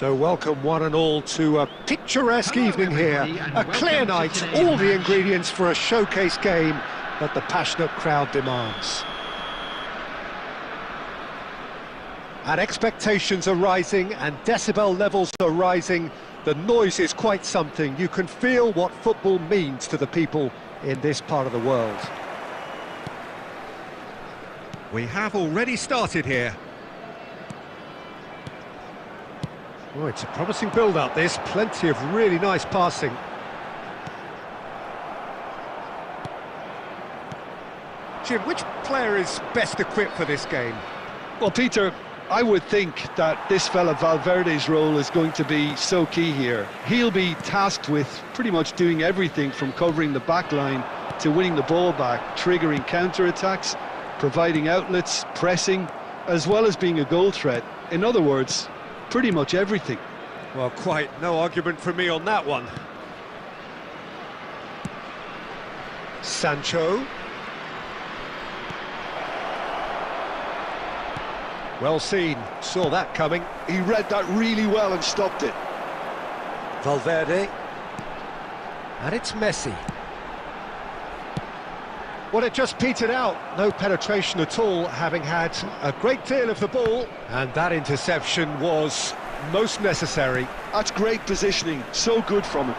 So welcome one and all to a picturesque evening here, a clear night, all the ingredients for a showcase game that the passionate crowd demands. And expectations are rising and decibel levels are rising. The noise is quite something. You can feel what football means to the people in this part of the world. We have already started here. Oh, it's a promising build-up, this. Plenty of really nice passing. Jim, which player is best equipped for this game? Well, Peter, I would think that this fella Valverde's role is going to be so key here. He'll be tasked with pretty much doing everything from covering the back line to winning the ball back, triggering counter-attacks, providing outlets, pressing, as well as being a goal threat. In other words, pretty much everything. Well, quite no argument from me on that one. Sancho. Well seen, saw that coming. He read that really well and stopped it. Valverde. And it's Messi. Well, it just petered out. No penetration at all, having had a great deal of the ball. And that interception was most necessary. That's great positioning. So good from him.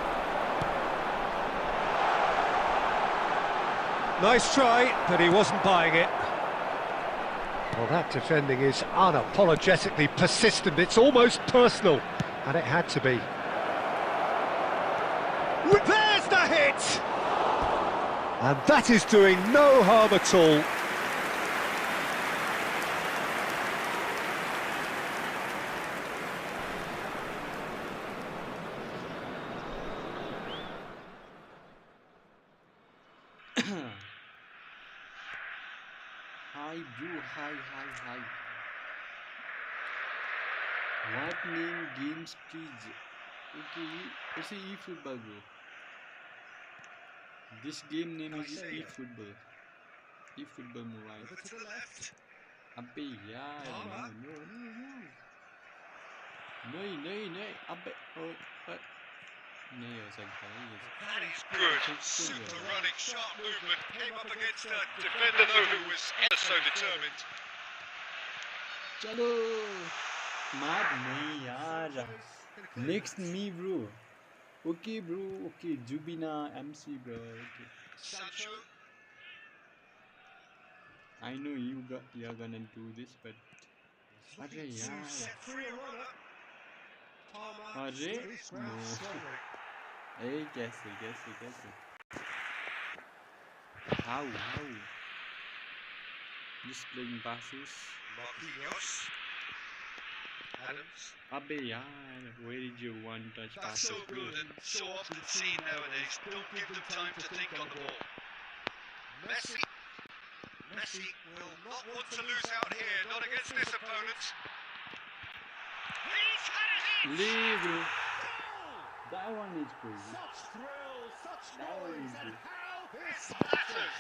Nice try, but he wasn't buying it. Well, that defending is unapologetically persistent. It's almost personal, and it had to be. There's the hit! And that is doing no harm at all. Hi bro, hi. What name games please? Okay, it's eFootball bro. This game name is eFootball. eFootball mobile. Over to the left. Abbe yaar, no. नहीं, abbe, नहीं हो सकता है ये. That is good. Super running, sharp movement. Came up against a defender though who was ever so determined. चलो, मार नहीं यार. Next me bro. Okay bro, okay. Jubina MC bro. Okay. Sancho. I know you're gonna do this, but अरे यार. Set free a runner. अरे no. Hey, कैसे? How? Just playing passes. Marquinhos. Adams. Abbe yaar, where did you one touch That's passes? so good and so often seen nowadays. Don't give them time to think on the ball. Messi will not want to lose out here, not against this opponent. He's had a hit! Leave bro. That one is crazy. Such thrill, such That one noise, is and good. how this Matters.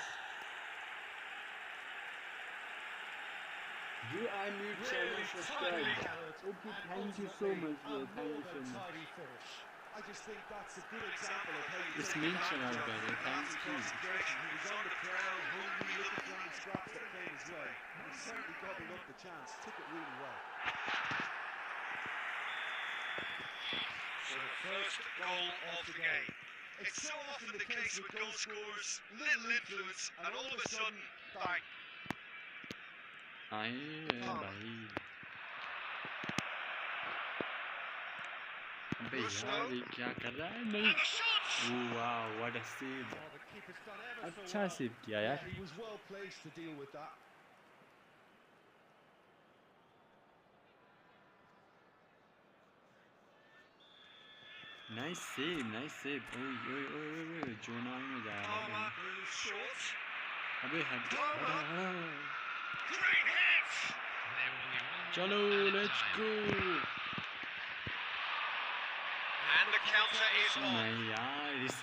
Do I need channel subscribe? Okay, thank you so much bro. Thank you so much. I just think that's a good example of how you Just take mention our brother. Thank you. concentration. He was on the prowl, hungry, looking for any scraps that came his way. And he certainly gobbled up the chance, took it really well. So the first goal of the game. It's so often the case with goal scorers, little influence, and all of a sudden, bang. भाई अबे यार ये क्या कर रहा है नहीं. And a shot! Oh wow, what a save. अच्छा सेव किया यार. He was well placed to deal with that. Nice save. ओए जोना में जा रहा है. Who's short? अबे हट. Great hit! There will be one. चलो let's go. And the counter is on. नहीं यार इस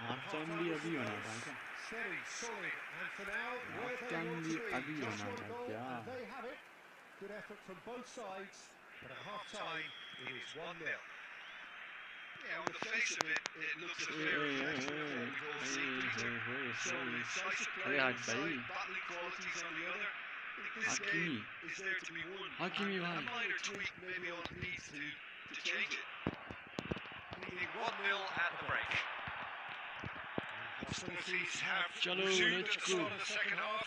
हाफ टाइम भी अभी होना था क्या? Setting solid, and for now, where they Can want be to be. ugly or Just not, one goal, yeah. and they have it. Good effort from both sides. But at half-time, it is 1-0. Yeah, on the face of it, it looks a fair reflection of what we've all seen, Peter. Showing an incisive play on one side, battling qualities on the other. I think this game is there to be won, and a minor tweak maybe all it needs to change it. Leading 1-0 at the break. Hostilities have resumed at the start of the second half.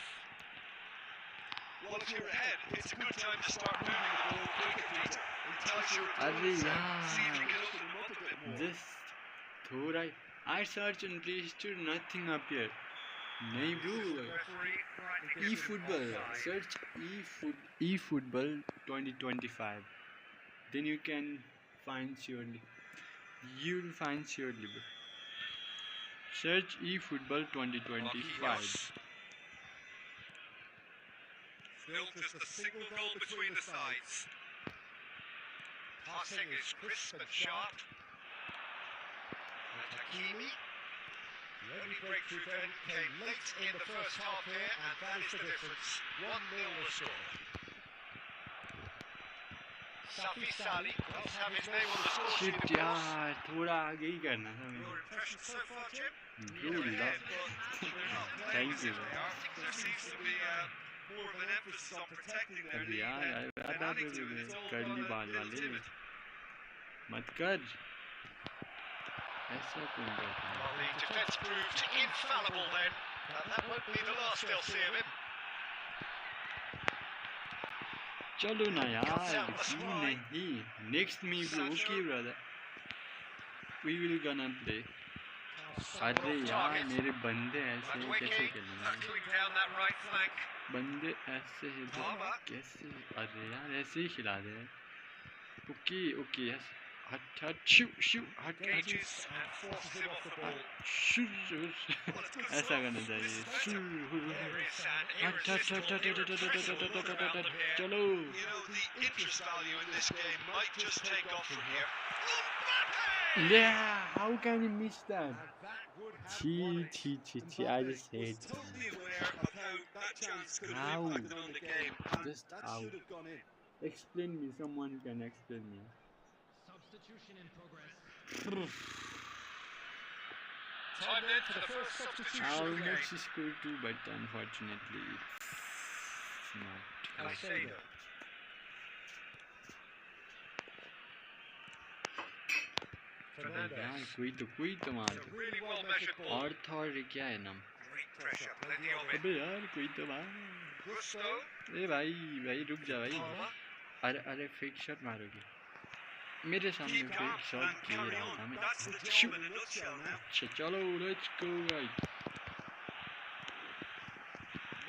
Well, if you're ahead, it's a good time to start moving the ball quicker, Peter. Entice your opponents and see if you can open them up a bit more. This थोड़ा ही I search and register nothing appeared. नहीं bro. eFootball. Search eFootball 2025. Then you can find surely. You'll find surely bro. Search eFootball 2025. Filters the single goal between the sides. Passing is crisp and sharp. And Hakimi. The only breakthrough then came late in the first half here, and that is the difference. 1-0 the score. Safi Sali does have his name on the score sheet. Shit यार थोड़ा आगे ही करना था Your impressions so far, Jim? Bro, thank you. There seems to be more of an emphasis on protecting their अबे lead यार than adding to it. It's all curly gone बाल a little वाले timid. मत कर ऐसा क्यों करता है? Well, the defence proved infallible then, and that won't be the last they'll see of him. चलो ना यार क्यों नहीं next me bro okay brother we will gonna play अरे यार मेरे बंदे ऐसे कैसे खेलेंगे Knuckling down that right flank. बंदे ऐसे ही तो कैसे अरे यार ऐसे ही खिला दे ओके ओके यस हट हट शू शू हट हट Engages and forces him off the ball. शू ऐसा करना चाहिए शू There is an हट हट हट हट irresistible, हट irrepressible look about them here. चलो You know, the interest value in this game might just take off from here. yeah how can you miss that And that would have Chi won it. chi chi chi I just was hate totally aware of how that chance could have How? impacted on the game, and Just that how? should have gone in. explain me someone can explain me Substitution in progress. Time then for the first substitution I of the game. almost scored too but unfortunately it's not like Alfredo. that. Fernandez. यार कोई तो मार It's a really well measured ball. और था और क्या है नाम Great pressure, plenty of it. अबे यार कोई तो मार Gusto. ए भाई भाई रुक जा भाई Palmer. अरे अरे फेक शॉट मारोगे मेरे सामने Keep fake calm shot and खेल carry रहा on. था मैं That's the Shoo. job in a nutshell now. अच्छा चलो let's go guys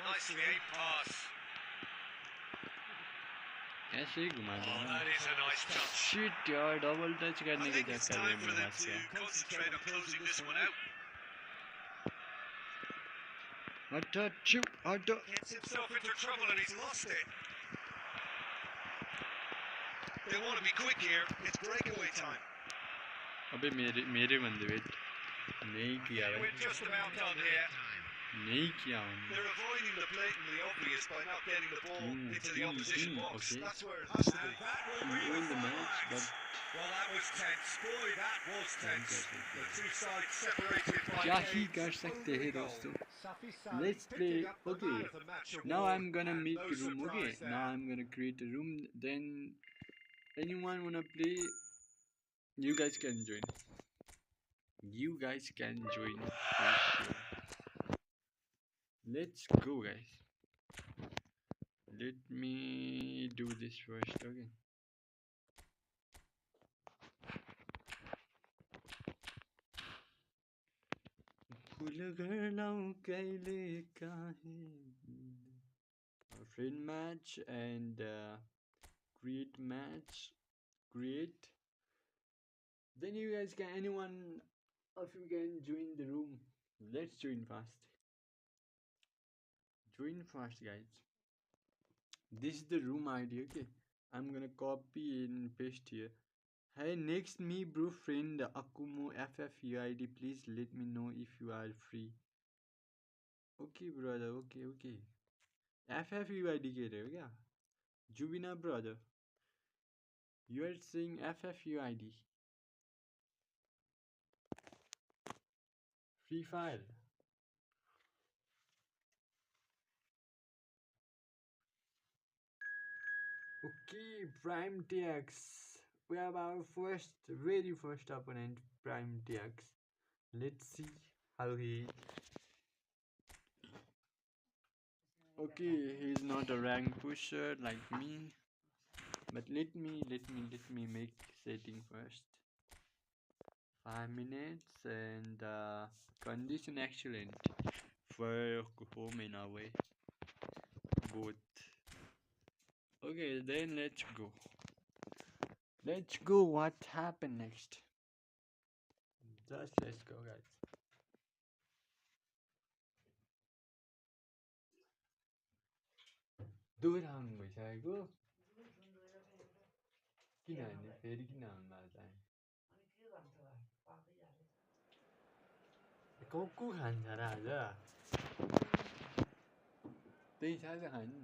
Nicely aimed pass. ऐसे ही घुमा Oh, दूंगा that is a nice touch. Shit यार डबल टच I करने के think it's चक्कर time में for मैं them फंस to गया concentrate on closing this one out. हट हट शू हट Gets himself into trouble and he's lost it. They want to be quick here. It's breakaway time. अबे मेरे बंदे वेट नहीं किया We're भाई just about done here. नहीं किया मैंने They're avoiding the blatantly obvious by not getting the ball into the opposition box. okay. That's where it has to be. That was we won the match but well, that was tense. Boy, that was tense. The two sides separated by क्या ही games. कर सकते हैं दोस्तों Safi Sali let's play picking up the okay man of the match now award. I'm gonna and make no a room okay surprise there. now I'm gonna create a room then anyone wanna play you guys can join for sure. Let's go guys let me do this first okay भूल गए कैले काहे friend match and create then you guys can anyone of you can join the room let's join fast guys this is the room ID okay I'm gonna copy and paste here hey next me bro friend Akumo FFUID please let me know if you are free okay brother okay FFUID कह रहे हो क्या जुबिना brother You are saying FFUID. Free Fire. Okay, Prime TX. We have our very first opponent, Prime TX. Let's see how he. Okay, he's not a rank pusher like me. But let me make setting first. 5 minutes and condition excellent for home and away. Both. Okay, then let's go. Let's go. What happened next? Just let's go, guys. दूर आउनु भइसकेको किनभने फेरि किन आउनु भएको चाहिँ को खान्छ र आज त्यही साझा खानु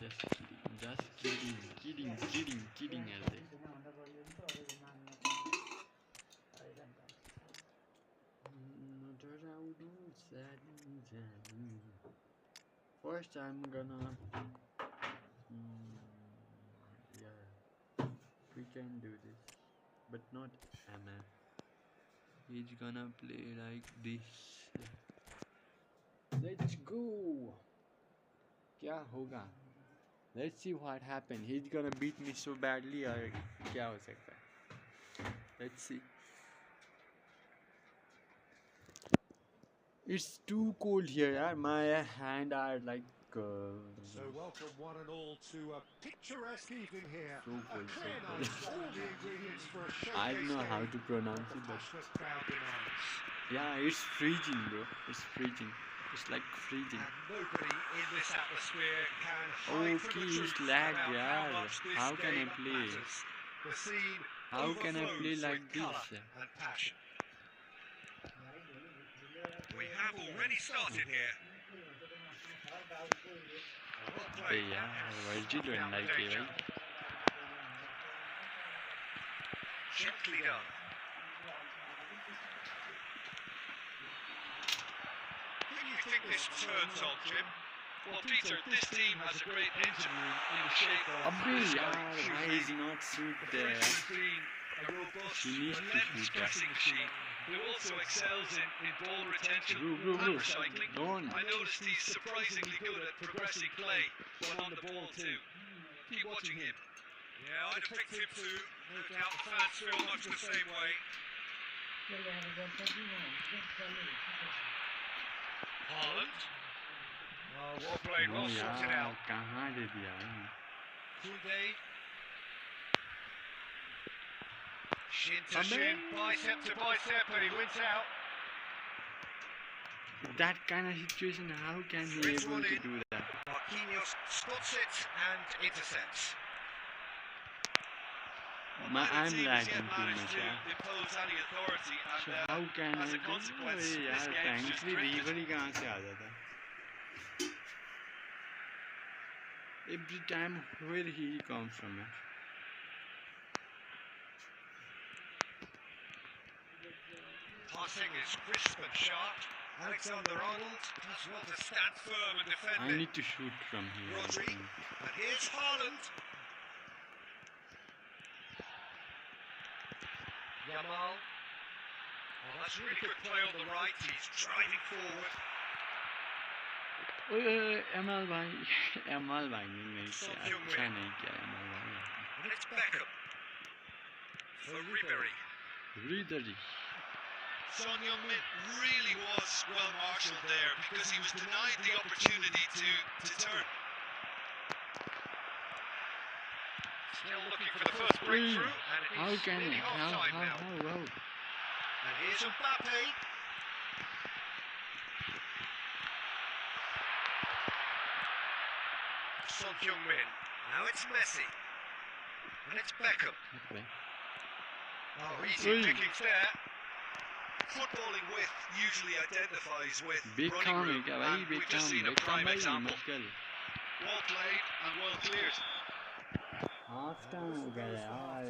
just kidding हेर्दै First I'm gonna yeah, we can do this, but not Emma. He's gonna play like this. Let's go. Kya hoga? Let's see what happens. He's gonna beat me so badly or kya ho sakta hai? Let's see. It's too cold here, yaar. My hand are like. So welcome one and all to a picturesque evening here. So cold, A clear night, all the ingredients for a showcase I don't know how game to pronounce that the it, but passionate crowd demands. yeah, it's freezing, bro. It's freezing. It's like freezing. And nobody in this atmosphere can hide from Okay, the truth it's lag, about how yaar. much this How can I game play? matters. The scene How can I play overflows like with colour this? and passion. We have already started here. Hey, yeah, Virgil don't like it, right? Gently done. Who do you think this turns on, Jim? Well, Peter, this team has a great engine room in the shape of Abhi, this guy. yaar, why is he not shoot The there? French being a robust, He needs to relentless shoot that. pressing machine who also excels in ball retention Bro, and recycling. don't. I noticed he's surprisingly good at progressing play when on the ball too. Keep watching him. Yeah, I'd have picked him too. No doubt the fans feel much the same way. Haaland. Oh, well played, No, well sorted yaar, out. kahan de diya? Koundé. Shin to shin, bicep to bicep, and he wins out. That kind of situation, how can he Threads able one to in. do that? Marquinhos spots it and intercepts. I'm lagging too much, yaar. Impose any authority and So how can I as a do? consequence, Hey, this yaar, game's just frankly, drifted. river ही कहाँ से आ जाता? Every time, where he comes from? Yaar? Passing is crisp and sharp. Alexander-Arnold does well to stand firm and defend I it. need to shoot from here. I Rodri, think. and here's Haaland. Yamal. Oh, that's really good play on the right. He's driving forward. Amal भाई Amal भाई ने नहीं किया अच्छा नहीं किया Amal भाई And it's Beckham. For Ribery. Ridari Son Heung-min really was well marshalled there because he was denied the opportunity to turn. Still looking for the first breakthrough. And how it's can nearly how half-time now. And here's Mbappe. Son Heung-min. Now it's Messi. And it's Beckham. okay. Oh, easy Oi. pickings there. Footballing width usually identifies with Big running काम है room, क्या भाई and big we've just काम seen a big काम prime भाई example. मत कर Well played and well cleared. half time हो गया यार.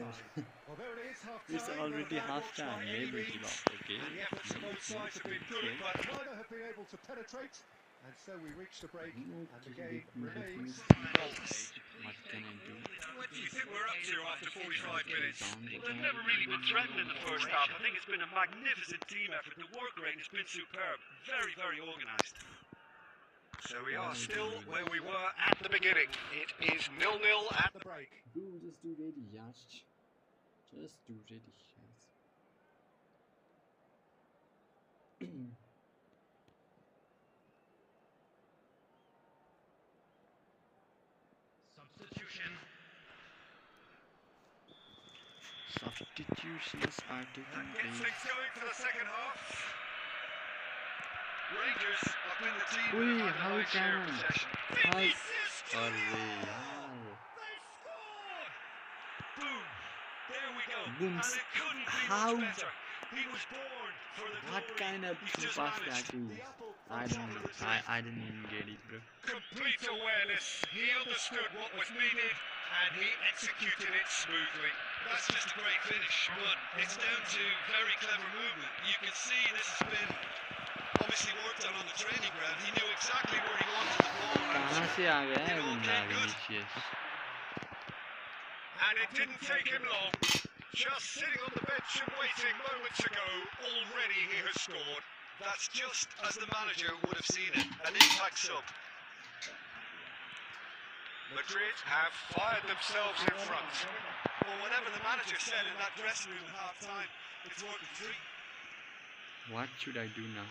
Well, there it is, half It's time. already half time. Maybe give up. Okay. And the efforts of both sides have been good, but Neither have been able to penetrate, and so we reach the break, and the game remains. What can I do? what do you think we're up to after 45 minutes? Well, they've never really been threatened in the first half. I think it's been a magnificent team effort. The work rate has been superb. Very, very organised. So we are still where we were at the beginning. It is 0-0 at The break. Bro, just do ready, yes. Just do ready, yes. Substitution. Substitutions are taking That gets place. things going for the second half. Rangers have been the team Ui, that have had the how high share of can- possession. how- Vinicius Arre Junior! yaar. They've scored! Boom! There we go. Boom. And it couldn't be How- much better. He was born for the What glory. kind of He's just pass managed. that is? The apple I on top of the don't. tree. I didn't even get it, bro. Complete awareness. He understood what was needed and he executed it smoothly. That's just a great finish, but it's down to very clever movement. You can see this has been obviously worked on the training ground. He knew exactly where he wanted the ball. कहाँ से आ गया है It all बंदा came good. Vinicius? And it didn't take him long. Just sitting on the bench and waiting moments ago, already he has scored. That's just as the manager would have seen it. An impact sub. Madrid have fired themselves in front. Well, whatever the manager said in that dressing room at half time, it's worked a treat. What should I do now?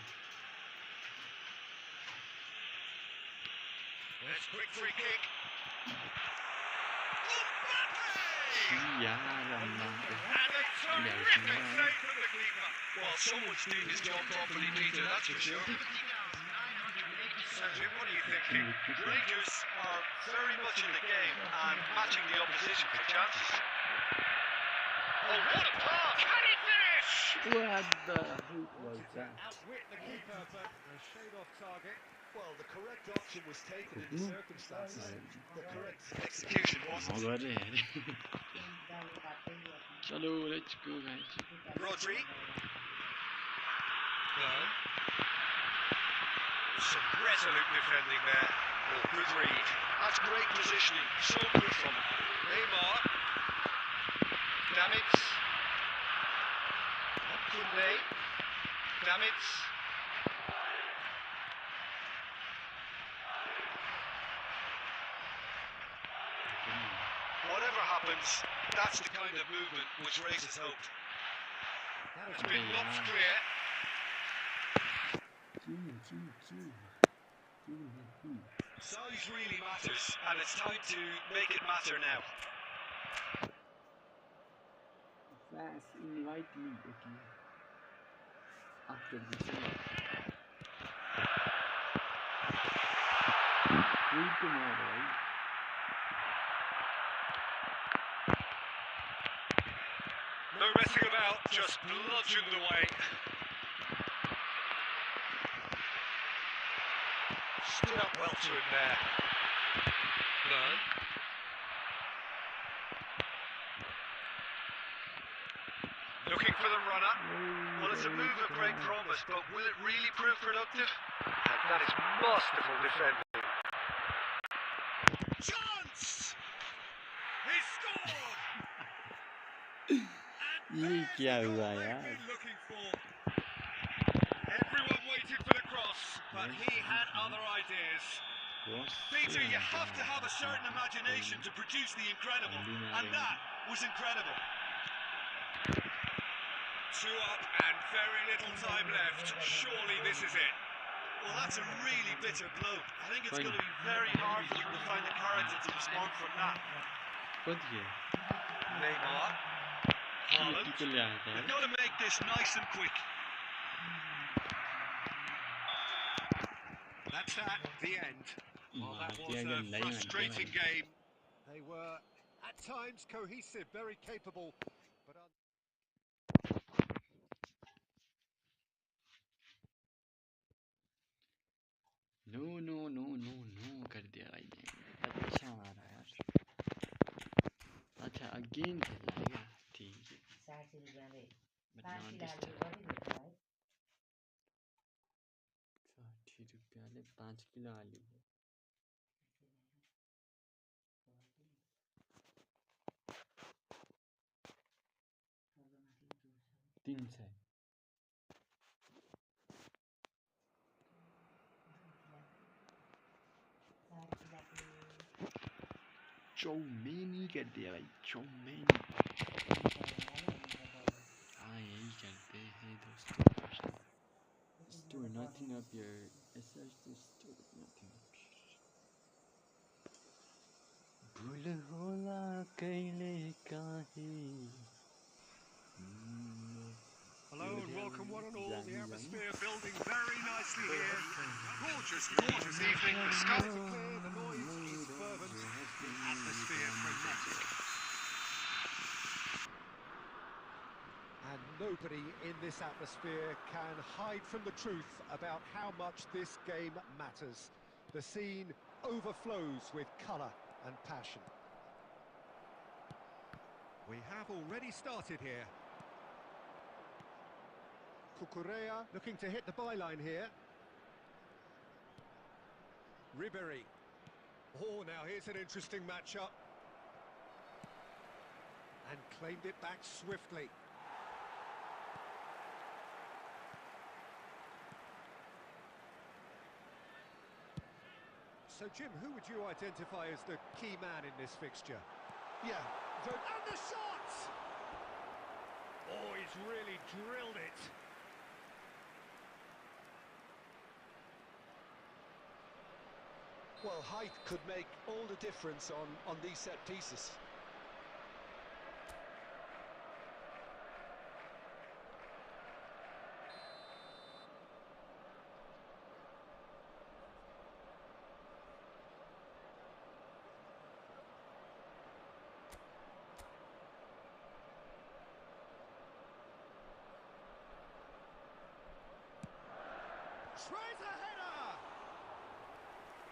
There's a quick free kick. यार अल्लाह के. And a terrific save from the keeper. Well, someone's doing his job properly, Peter, that's for sure. Sergio, what are you thinking? Rangers are very much in the game and matching the opposition for chances. Oh, what a pass! Can he finish? What the heck was that? Outwit the keeper, but a shade off target. Well, the correct option was taken in the circumstances. The correct Execution wasn't. मगर यार. चलो, let's go guys. Rodri. No. Some resolute defending there. Oh, good read. That's great positioning. So good from him. Neymar. Damitz. Kunde. Damitz. Whatever happens, that's the kind of movement which raises hope. It's been knocked clear. Size really matters, and it's time to make it matter now. Fast, invite me, okay. After this. Wait tomorrow, right? No messing about, just bludgeoned away. Stood up well to him there. Burn. Looking for the runner. Well, it's a move of great promise, but will it really prove productive? And that is masterful defending. Chance! He scored! ये क्या हुआ यार? Looking for. Everyone waited for the cross, but he had other ideas. Peter, you have to have a certain imagination to produce the incredible, and that was incredible. 2 up and very little time left. Surely this is it. Well, that's a really bitter blow. I think it's going to be very hard for them to find the character to respond from that. कौन ये? Neymar. Haaland. They've got to make this nice and quick. That's that, the end. Well, that was a frustrating game. They were, at times, cohesive, very capable, but... No कर दिया भाई ने. अच्छा आ रहा है यार. गेम खेलना है क्या? ठीक है 60 रुपया में बट 5 नॉट किलो दिस आलू बड़ी देता है 60 रुपयाले 5 किलो आलु हो 300 चौमेनी कर दिया भाई चौमेनी हाँ यही करते हैं दोस्तों store nothing up here search the store nothing up here भूल होला कहिले काहे Hello and welcome one and all. The atmosphere building very nicely here. Gorgeous, gorgeous evening. The skies are clear, the noise is fervent, the atmosphere frenetic. And nobody in this atmosphere can hide from the truth about how much this game matters. The scene overflows with colour and passion. We have already started here. Cucurella looking to hit the byline here. Ribery. Oh, now here's an interesting matchup. And claimed it back swiftly. So, Jim, who would you identify as the key man in this fixture? Yeah, And the shot! Oh, he's really drilled it. well, height could make all the difference on these set pieces. Tries a header!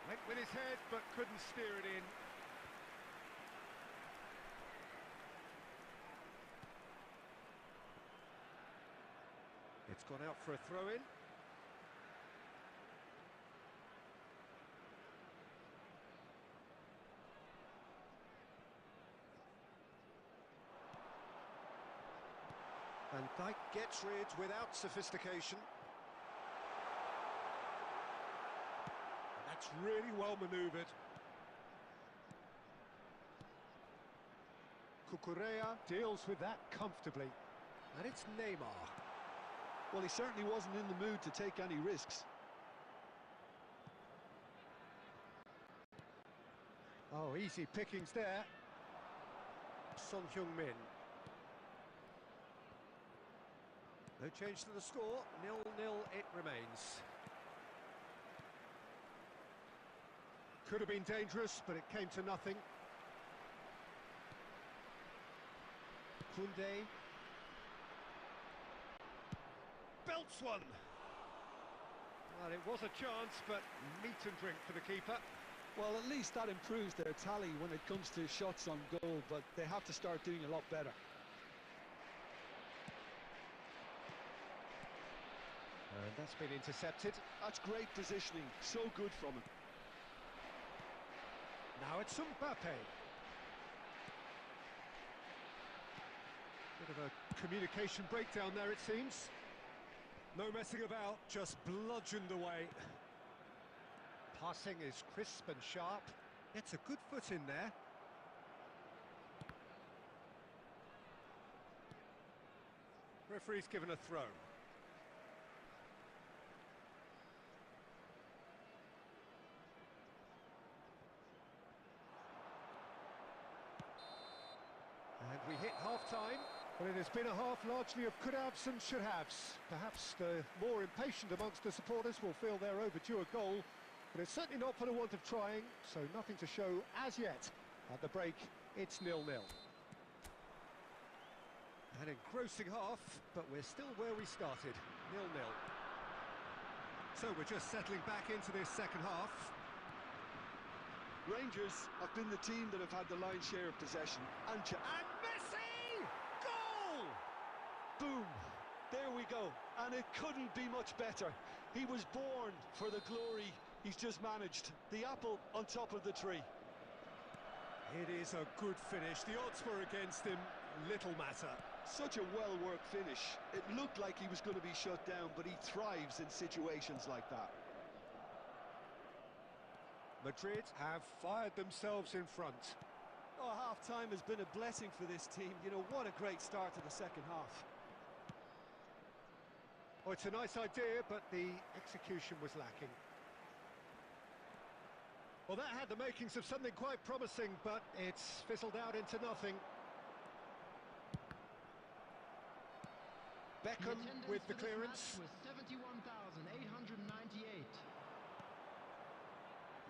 Went with his head, but couldn't steer it in. It's gone out for a throw-in. Van Dijk gets rid without sophistication. That's really well manoeuvred. Cucurella deals with that comfortably. And it's Neymar. Well, he certainly wasn't in the mood to take any risks. Oh, easy pickings there. Son Heung-min. No change to the score, 0-0 it remains. Could have been dangerous, but it came to nothing. Koundé. Belts one. Well, it was a chance, but meat and drink for the keeper. Well, at least that improves their tally when it comes to shots on goal, but they have to start doing a lot better. And that's been intercepted. That's great positioning, so good from him. Now it's Mbappe. Bit of a communication breakdown there, it seems. No messing about, just bludgeoned away. Passing is crisp and sharp. Gets a good foot in there. Referee's given a throw. And we hit half-time. Well, it has been a half largely of could-haves and should-haves. Perhaps the more impatient amongst the supporters will feel they're overdue a goal, but it's certainly not for the want of trying, so nothing to show as yet. At the break, it's 0-0. An engrossing half, but we're still where we started, 0-0. So we're just settling back into this second half. Rangers have been the team that have had the lion's share of possession. And And Messi! Boom! There we go. And it couldn't be much better. He was born for the glory he's just managed. The apple on top of the tree. It is a good finish. The odds were against him. Little matter. Such a well-worked finish. It looked like he was going to be shut down, but he thrives in situations like that. Madrid have fired themselves in front. Oh, half-time has been a blessing for this team. You know, what a great start to the second half. Oh, it's a nice idea, but the execution was lacking. Well, that had the makings of something quite promising, but it's fizzled out into nothing. Beckham with the clearance. Was 71,898.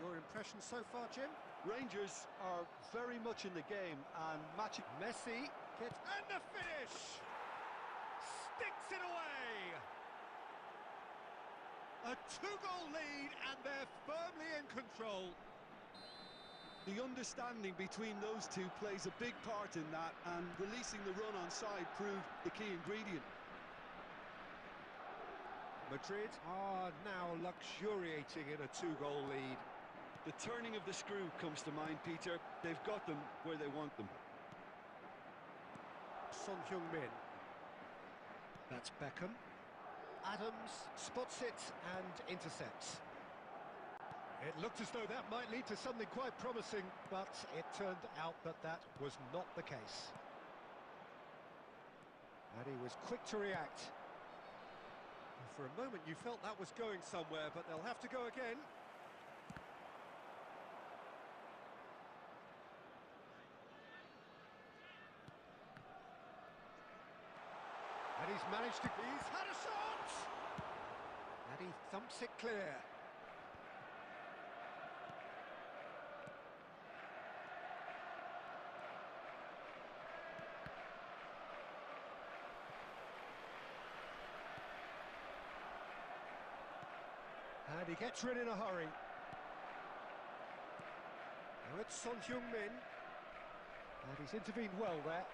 Your impression so far, Jim? Rangers are very much in the game and matching. Messi gets... And the finish! Sticks it away! A two-goal lead, and they're firmly in control. The understanding between those two plays a big part in that, and releasing the run on side proved the key ingredient. Madrid are now luxuriating in a two-goal lead. The turning of the screw comes to mind, Peter. They've got them where they want them. Son Heung-min. That's Beckham. Adams spots it and intercepts. It looked as though that might lead to something quite promising, but it turned out that that was not the case. And he was quick to react. For a moment you felt that was going somewhere, but they'll have to go again. And he's managed to... He's had a shot! And he thumps it clear. And he gets rid in a hurry. Now it's Son Heung-min. And he's intervened well there.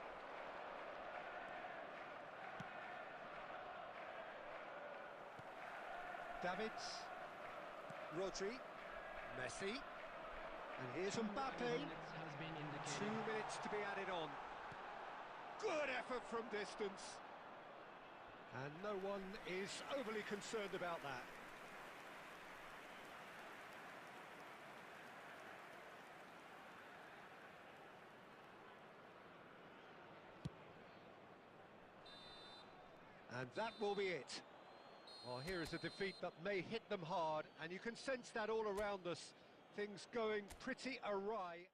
Davids. Rodri. Messi. And here's Mbappe. 2 minutes to be added on. Good effort from distance. And no one is overly concerned about that. And that will be it. Well, here is a defeat that may hit them hard, and you can sense that all around us. Things going pretty awry.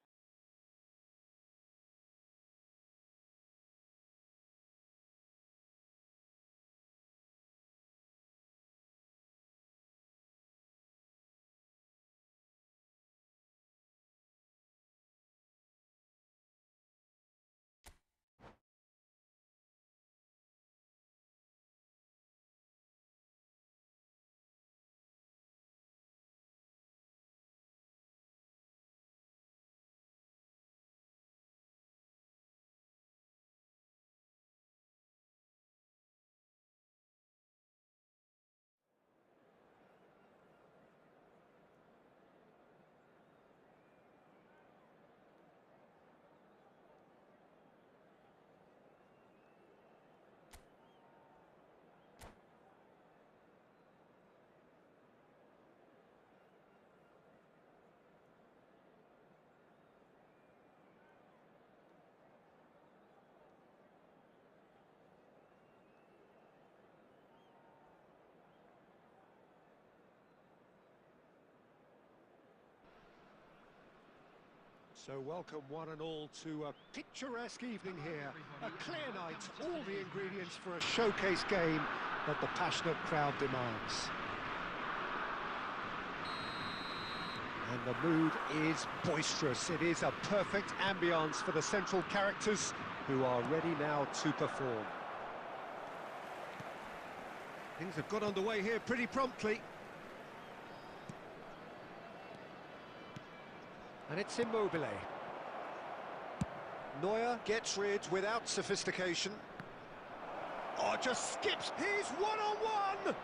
So welcome one and all to a picturesque evening here. A clear night, all the ingredients for a showcase game that the passionate crowd demands. And the mood is boisterous. It is a perfect ambience for the central characters who are ready now to perform. Things have got underway here pretty promptly. And it's Immobile. Neuer gets rid without sophistication. Oh, just skips. He's one-on-one.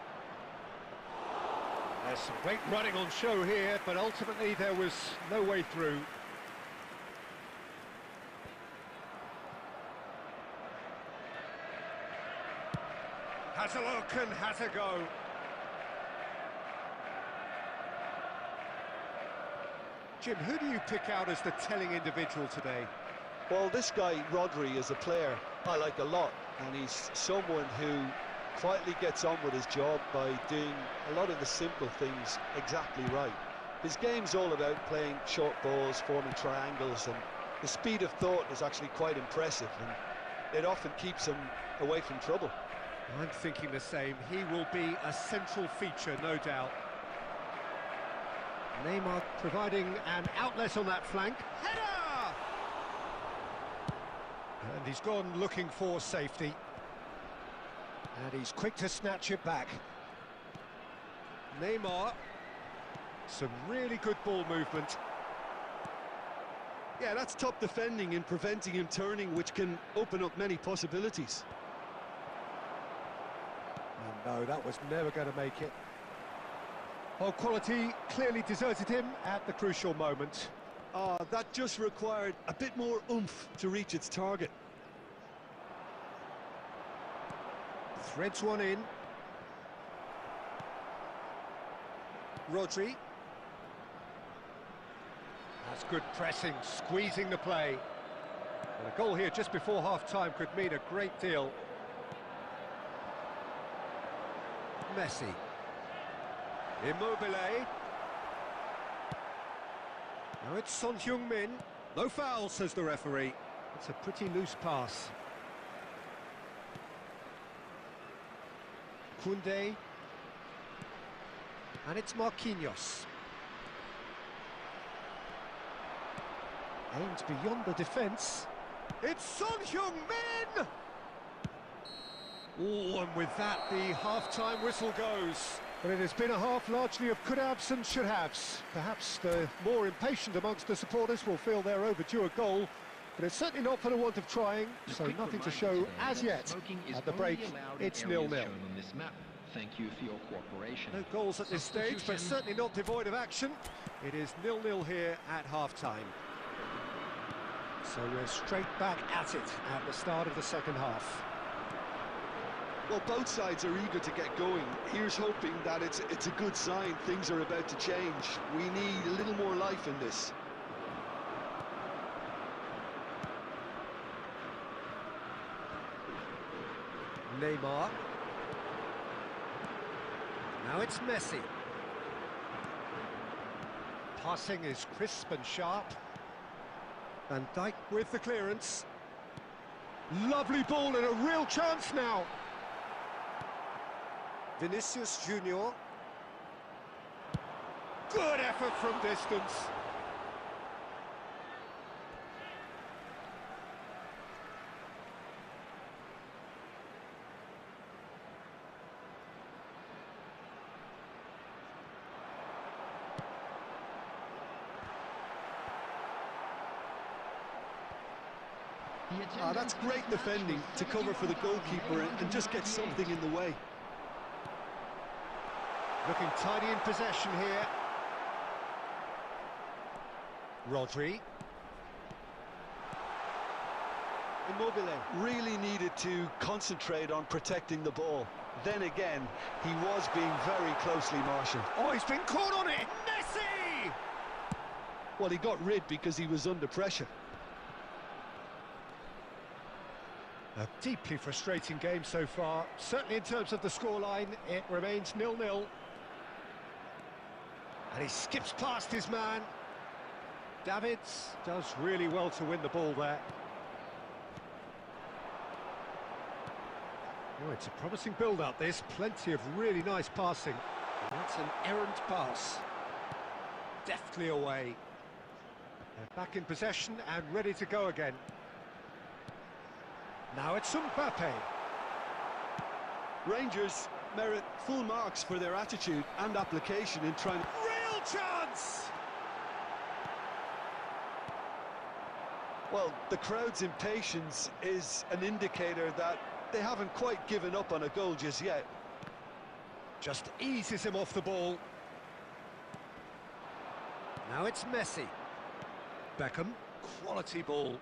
There's some great running on show here, but ultimately there was no way through. Has a look and has a go. Jim, who do you pick out as the telling individual today? Well, this guy, Rodri, is a player I like a lot, and he's someone who quietly gets on with his job by doing a lot of the simple things exactly right. His game's all about playing short balls, forming triangles, and the speed of thought is actually quite impressive, and it often keeps him away from trouble. I'm thinking the same. He will be a central feature, no doubt. Neymar providing an outlet on that flank. Header! And he's gone looking for safety. And he's quick to snatch it back. Neymar. Some really good ball movement. Yeah, that's top defending and preventing him turning, which can open up many possibilities. And no, that was never going to make it. Oh, quality clearly deserted him at the crucial moment. That just required a bit more oomph to reach its target. Threads one in. Rodri. That's good pressing, squeezing the play. And a goal here just before half-time could mean a great deal. Messi. Immobile. Now it's Son Heung-min. No foul, says the referee. It's a pretty loose pass. Koundé. And it's Marquinhos. Aimed beyond the defence. It's Son Heung-min! Oh, and with that, the half-time whistle goes. But it has been a half largely of could-haves and should-haves. Perhaps the more impatient amongst the supporters will feel they're overdue a goal, but it's certainly not for the want of trying, so nothing to show as yet. At the break, it's 0-0. Thank you for your cooperation. No goals at this stage, but certainly not devoid of action. It is 0-0 here at half-time. So we're straight back at it at the start of the second half. Well, both sides are eager to get going. Here's hoping that it's a good sign. Things are about to change. We need a little more life in this. Neymar. Now it's Messi. Passing is crisp and sharp. Van Dijk with the clearance. Lovely ball and a real chance now. Vinicius Junior. Good effort from distance. That's great defending to cover for the goalkeeper and just get something in the way. Looking tidy in possession here. Rodri. Immobile really needed to concentrate on protecting the ball. Then again, he was being very closely marshalled. Oh, he's been caught on it! Messi! Well, he got rid because he was under pressure. A deeply frustrating game so far. Certainly in terms of the scoreline, it remains 0-0. And he skips past his man. Davids does really well to win the ball there. Oh, it's a promising build-up, this. Plenty of really nice passing. That's an errant pass. Deftly away. They're back in possession and ready to go again. Now it's Mbappe. Rangers merit full marks for their attitude and application in trying... Real chance! Well, the crowd's impatience is an indicator that they haven't quite given up on a goal just yet. Just eases him off the ball. Now it's Messi. Beckham, quality ball.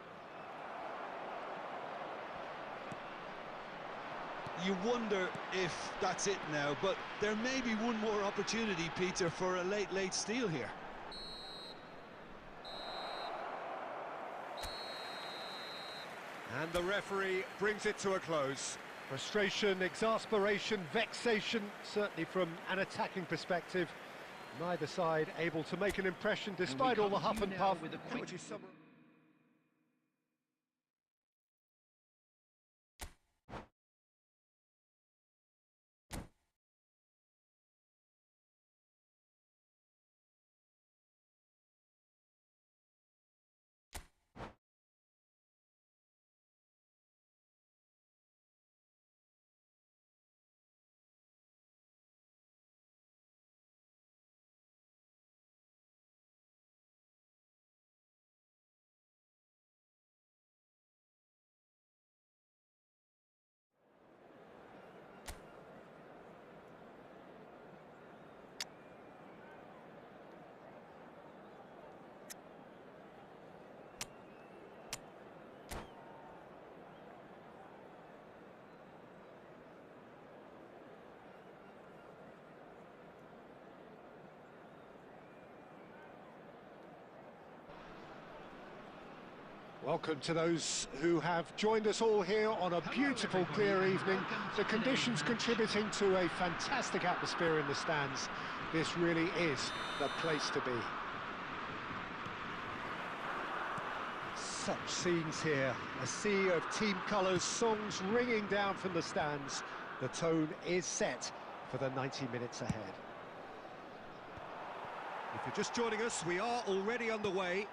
You wonder if that's it now, but there may be one more opportunity, Peter, for a late steal here. And the referee brings it to a close. Frustration, exasperation, vexation, certainly from an attacking perspective. Neither side able to make an impression despite all the huff and puff, which is some... Welcome to those who have joined us all here on a beautiful, clear evening. The conditions contributing to a fantastic atmosphere in the stands. This really is the place to be. Such scenes here. A sea of team colours, songs ringing down from the stands. The tone is set for the 90 minutes ahead. If you're just joining us, we are already underway.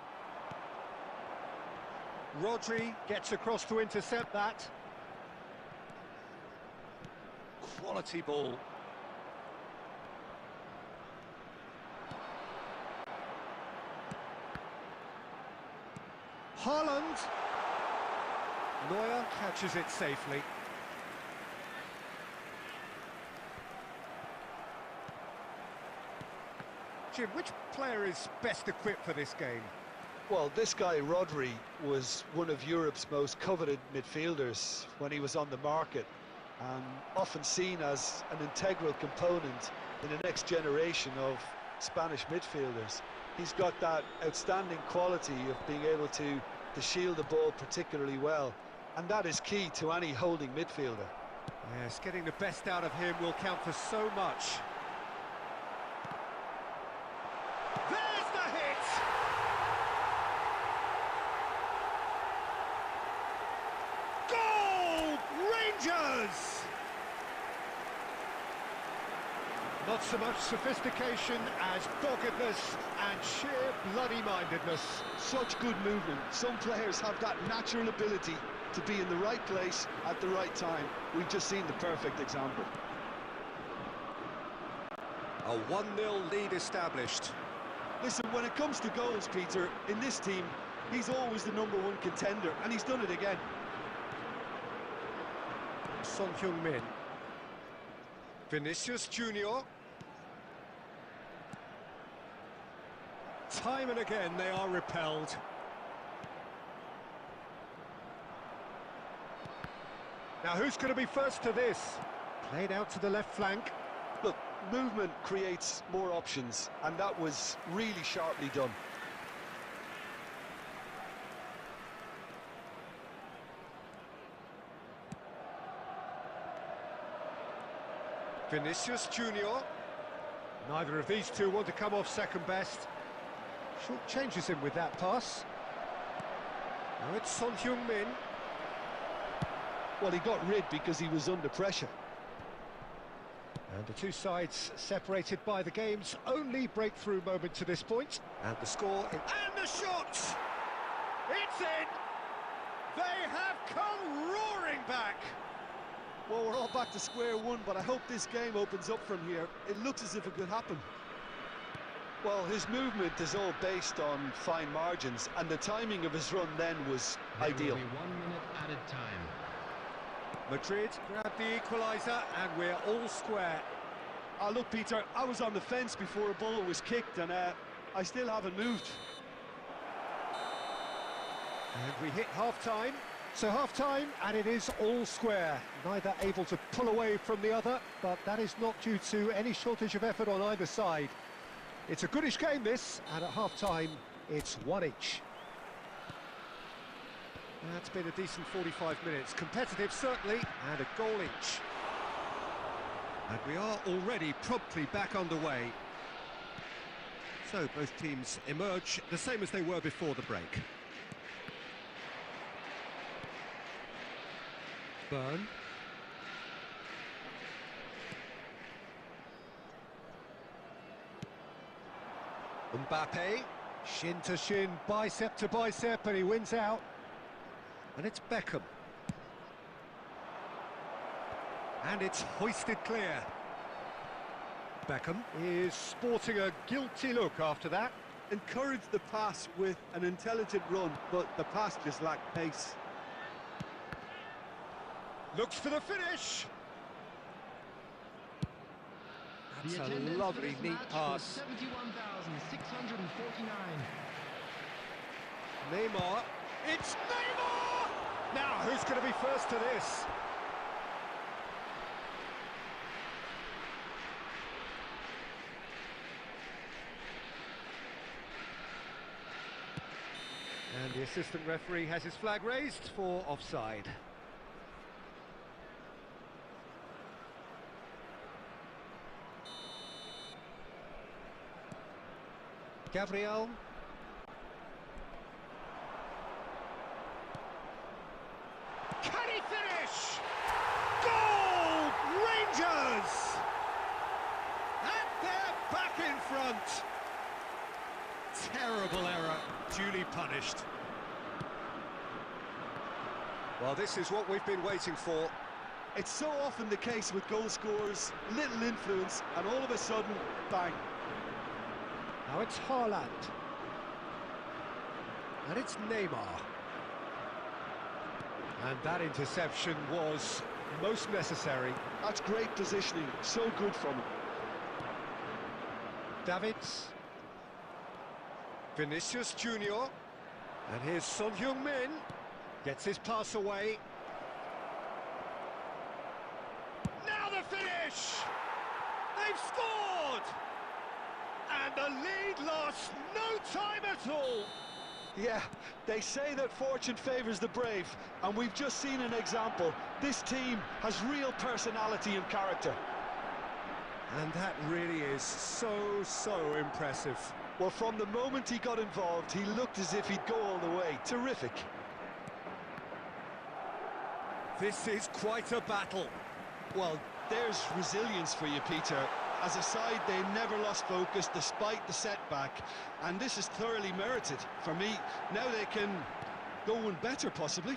Rodri gets across to intercept that. Quality ball. Haaland. Neuer catches it safely. Jim, which player is best equipped for this game? Well, this guy, Rodri, was one of Europe's most coveted midfielders when he was on the market, and often seen as an integral component in the next generation of Spanish midfielders. He's got that outstanding quality of being able to shield the ball particularly well, and that is key to any holding midfielder. Yes, getting the best out of him will count for so much. There's the hit! Rangers! Not so much sophistication as doggedness and sheer bloody-mindedness. Such good movement. Some players have that natural ability to be in the right place at the right time. We've just seen the perfect example. A 1-0 lead established. Listen, when it comes to goals, Peter, in this team, he's always the #1 contender, and he's done it again. Son Heung-min. Vinicius Junior. Time and again they are repelled. Now who's going to be first to this? Played out to the left flank. Look, movement creates more options, and that was really sharply done. Vinicius Junior. Neither of these two want to come off second best. Short changes him with that pass. Now it's Son Heung-min. Well, he got rid because he was under pressure. And the two sides separated by the game's only breakthrough moment to this point. And the score... And the shot! It's in! They have come roaring back! Well, we're all back to square one, but I hope this game opens up from here. It looks as if it could happen. Well, his movement is all based on fine margins, and the timing of his run then was ideal. Will be 1 minute added time. Madrid grab the equaliser and we're all square. Oh, look, Peter, I was on the fence before a ball was kicked, and I still haven't moved. And we hit half-time. So half-time, and it is all square. Neither able to pull away from the other, but that is not due to any shortage of effort on either side. It's a goodish game, this, and at half-time, it's one each. That's been a decent 45 minutes. Competitive, certainly, and a goal each. And we are already promptly back underway. So both teams emerge the same as they were before the break. Burn. Mbappe, shin to shin, bicep to bicep, and he wins out. And it's Beckham. And it's hoisted clear. Beckham is sporting a guilty look after that. Encouraged the pass with an intelligent run, but the pass just lacked pace. Looks for the finish. That's a lovely, neat pass. 71,649. Neymar. It's Neymar! Now, who's going to be first to this? And the assistant referee has his flag raised for offside. Gabriel. Can he finish? Goal! Rangers! And they're back in front. Terrible error, duly punished. Well, this is what we've been waiting for. It's so often the case with goal scorers, little influence, and all of a sudden, bang. Now it's Haaland. And it's Neymar. And that interception was most necessary. That's great positioning, so good from him. Davids. Vinicius Junior. And here's Son Heung-min. Gets his pass away. Now the finish! They've scored! And the lead lost no time at all. Yeah, they say that fortune favours the brave, and we've just seen an example. This team has real personality and character. And that really is so impressive. Well, from the moment he got involved, he looked as if he'd go all the way. Terrific. This is quite a battle. Well, there's resilience for you, Peter. As a side, they never lost focus despite the setback, and this is thoroughly merited. For me, now they can go one better, possibly.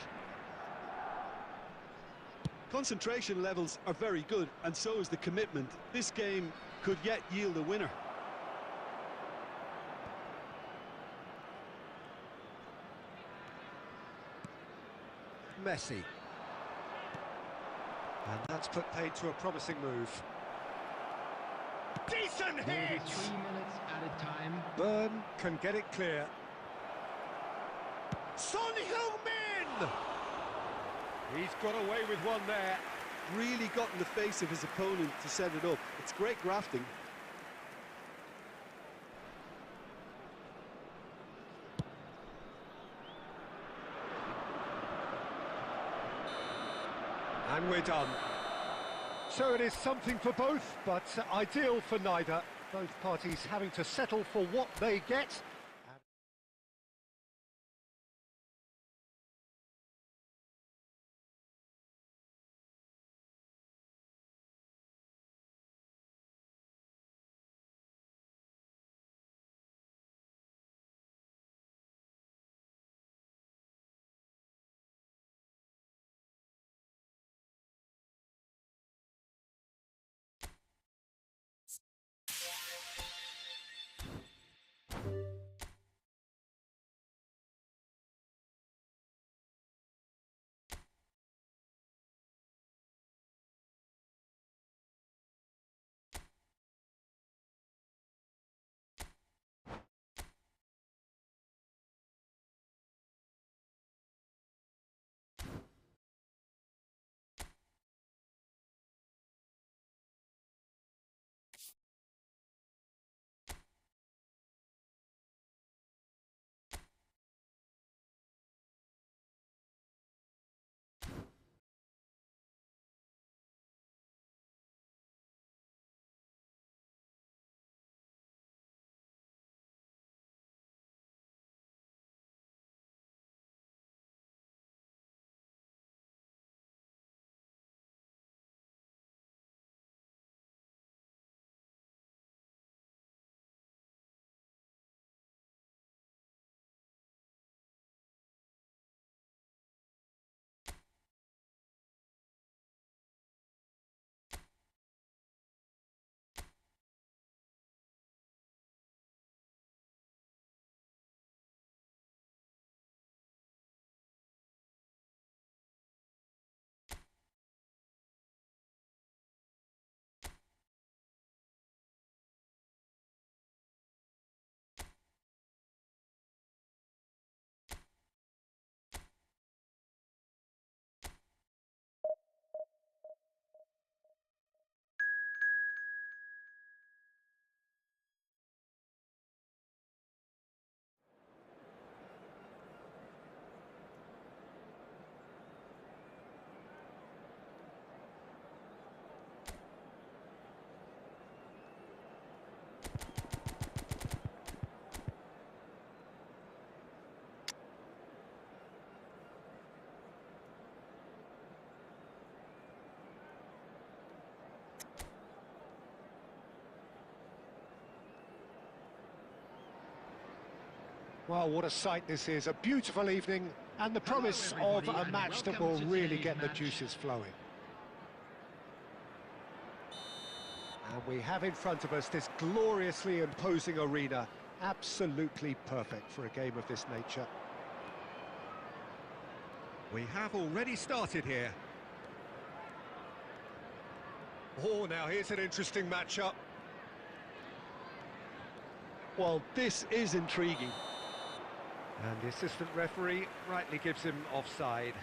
Concentration levels are very good, and so is the commitment. This game could yet yield a winner. Messi. And that's put paid to a promising move. Decent hit! 3 minutes added time. Burn can get it clear. Son Heung-min! He's got away with one there. Really got in the face of his opponent to set it up. It's great grafting. And we're done. So it is something for both, but ideal for neither. Both parties having to settle for what they get. Well, what a sight this is. A beautiful evening and the promise of everybody, a and match that welcome will to really today's get the match. juices flowing. And we have in front of us this gloriously imposing arena. Absolutely perfect for a game of this nature. We have already started here. Oh, now here's an interesting matchup. Well, this is intriguing. And the assistant referee rightly gives him offside.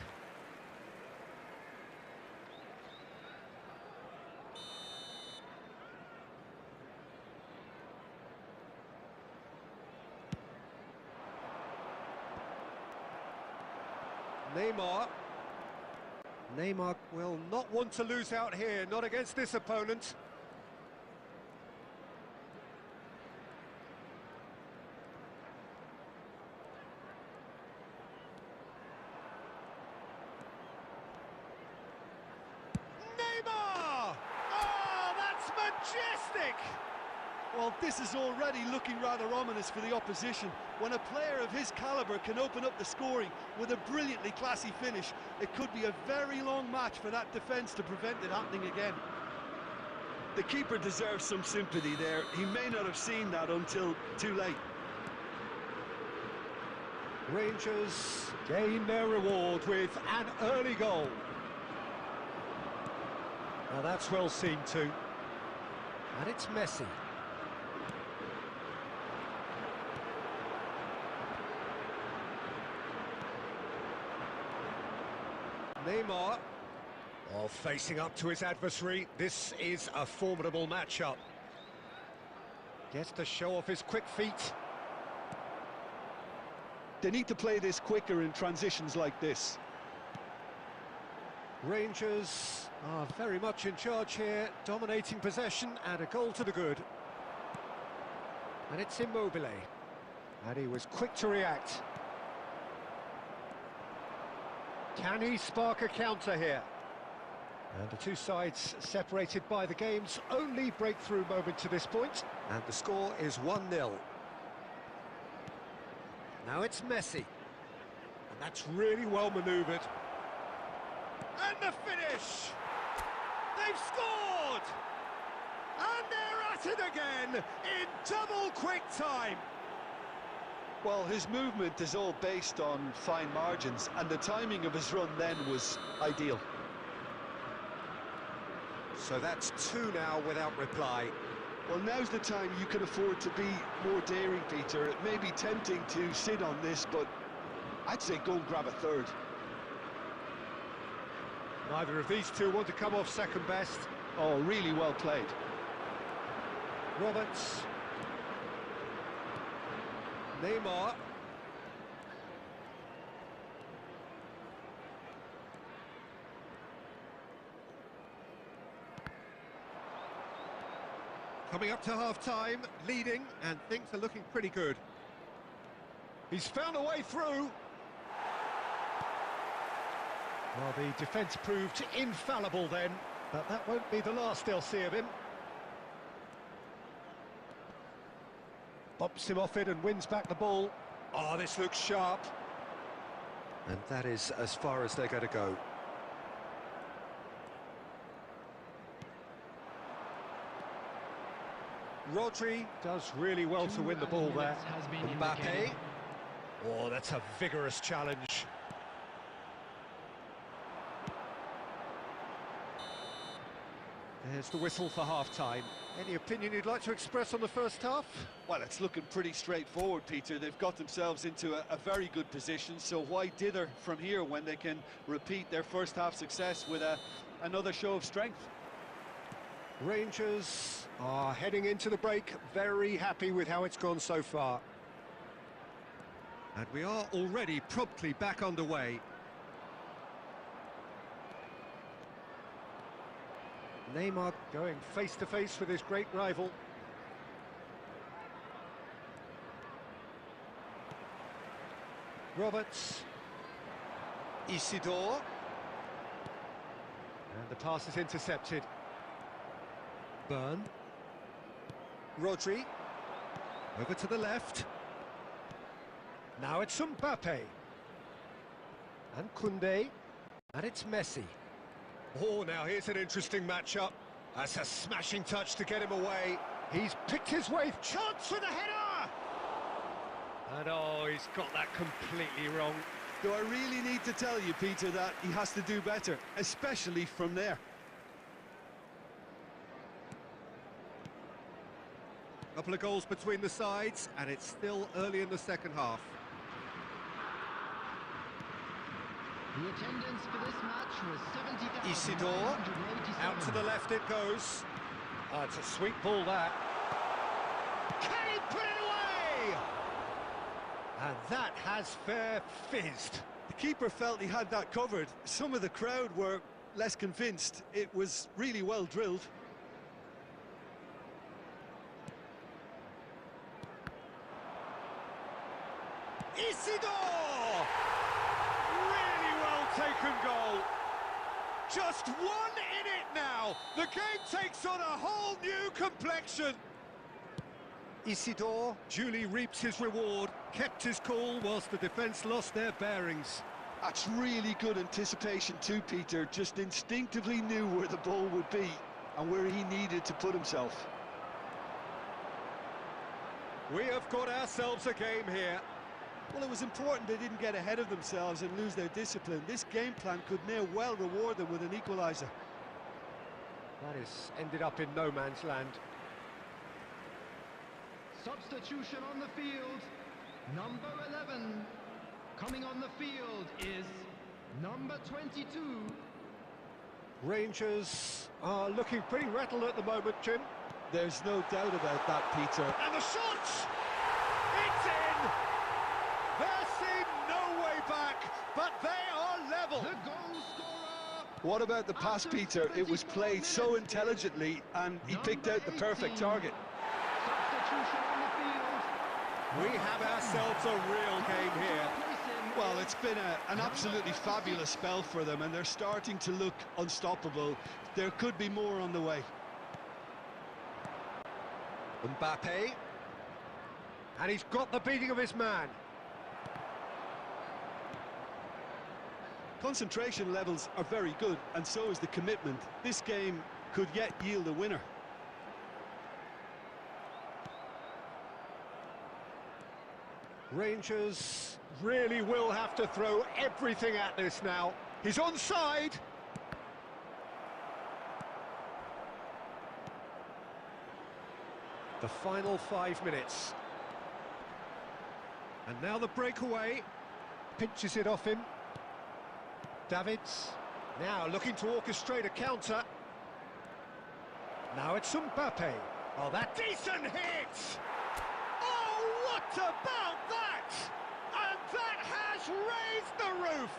Neymar will not want to lose out here, not against this opponent. Neymar! Oh, that's majestic! Well, this is already looking rather ominous for the opposition. When a player of his calibre can open up the scoring with a brilliantly classy finish, it could be a very long match for that defence to prevent it happening again. The keeper deserves some sympathy there. He may not have seen that until too late. Rangers gain their reward with an early goal. Now that's well seen too. And it's Messi. Neymar, facing up to his adversary. This is a formidable matchup. Gets to show off his quick feet. They need to play this quicker in transitions like this. Rangers are very much in charge here, dominating possession and a goal to the good. And it's Immobile. And he was quick to react. Can he spark a counter here? And the two sides separated by the game's only breakthrough moment to this point. And the score is 1-0. Now it's Messi. And that's really well manoeuvred. And the finish! They've scored! And they're at it again in double quick time. Well, his movement is all based on fine margins, and the timing of his run then was ideal. So that's two now without reply. Well, now's the time you can afford to be more daring, Peter. It may be tempting to sit on this, but I'd say go and grab a third. Neither of these two want to come off second best. Oh, really well played. Roberts. Neymar. Coming up to half-time, leading, and things are looking pretty good. He's found a way through. Well, the defence proved infallible then, but that won't be the last they'll see of him. Bumps him off it and wins back the ball. Oh, this looks sharp. And that is as far as they're going to go. Rodri does really well to win the ball there. Mbappe. Oh, that's a vigorous challenge. There's the whistle for half-time. Any opinion you'd like to express on the first half? Well, it's looking pretty straightforward, Peter. They've got themselves into a very good position, so why dither from here when they can repeat their first half success with another show of strength? Rangers are heading into the break, very happy with how it's gone so far. And we are already promptly back underway. Neymar going face-to-face with his great rival. Roberts. Isidore. And the pass is intercepted. Burn. Rodri. Over to the left. Now it's Mbappe. And Koundé. And it's Messi. Oh, now here's an interesting matchup. That's a smashing touch to get him away. He's picked his way. Chance for the header! And oh, he's got that completely wrong. Do I really need to tell you, Peter, that he has to do better, especially from there? Couple of goals between the sides, and it's still early in the second half. The attendance for this match was Isidore, out to the left it goes. Oh, it's a sweet ball, that. Can he put it away? And that has fair fizzed. The keeper felt he had that covered. Some of the crowd were less convinced. It was really well drilled. Isidore! Really well taken goal. Just one in it now. The game takes on a whole new complexion. Isidore duly reaps his reward, kept his cool whilst the defence lost their bearings. That's really good anticipation too, Peter. Just instinctively knew where the ball would be and where he needed to put himself. We have got ourselves a game here. Well, it was important they didn't get ahead of themselves and lose their discipline. This game plan could now well reward them with an equaliser. That has ended up in no man's land. Substitution on the field. Number 11. Coming on the field is number 22. Rangers are looking pretty rattled at the moment, Jim. There's no doubt about that, Peter. And the shot! It's in! There seemed no way back, but they are level. The goal scorer. What about the pass, Peter? It was played so intelligently and he picked out the perfect target. Substitution on the field. We have ourselves a real game here. Well, it's been an absolutely fabulous spell for them and they're starting to look unstoppable. There could be more on the way. Mbappe. And he's got the beating of his man. Concentration levels are very good, and so is the commitment. This game could yet yield a winner. Rangers really will have to throw everything at this now. He's onside. The final 5 minutes. And now the breakaway. Pinches it off him. Davids. Now looking to orchestrate a counter. Now it's Mbappe. Oh, that decent hit! Oh, what about that? And that has raised the roof!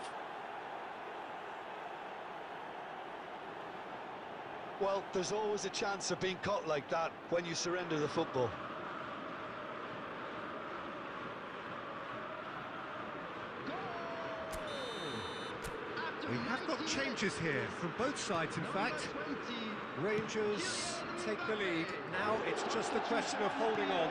Well, there's always a chance of being caught like that when you surrender the football. We have got changes here from both sides, in fact. Rangers take the lead. Now it's just a question of holding on.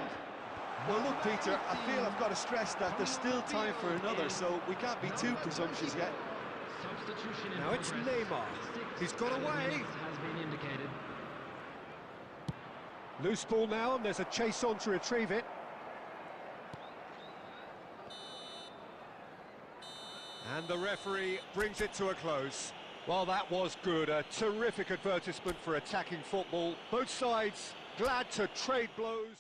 Well, look, Peter, I feel I've got to stress that there's still time for another, so we can't be too presumptuous yet. Now it's Neymar. He's got away. Loose ball now, and there's a chase on to retrieve it. And the referee brings it to a close. Well, that was good. A terrific advertisement for attacking football. Both sides glad to trade blows.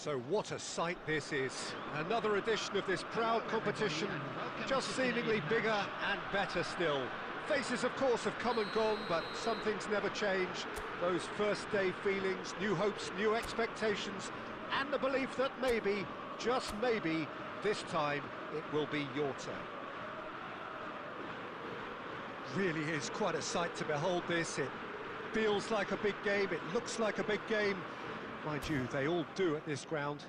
So what a sight this is. Another edition of this proud competition, just seemingly bigger and better still. Faces, of course, have come and gone, but some things never change. Those first day feelings, new hopes, new expectations, and the belief that maybe, just maybe, this time it will be your turn. Really is quite a sight to behold this. It feels like a big game, it looks like a big game. Mind you, they all do at this ground.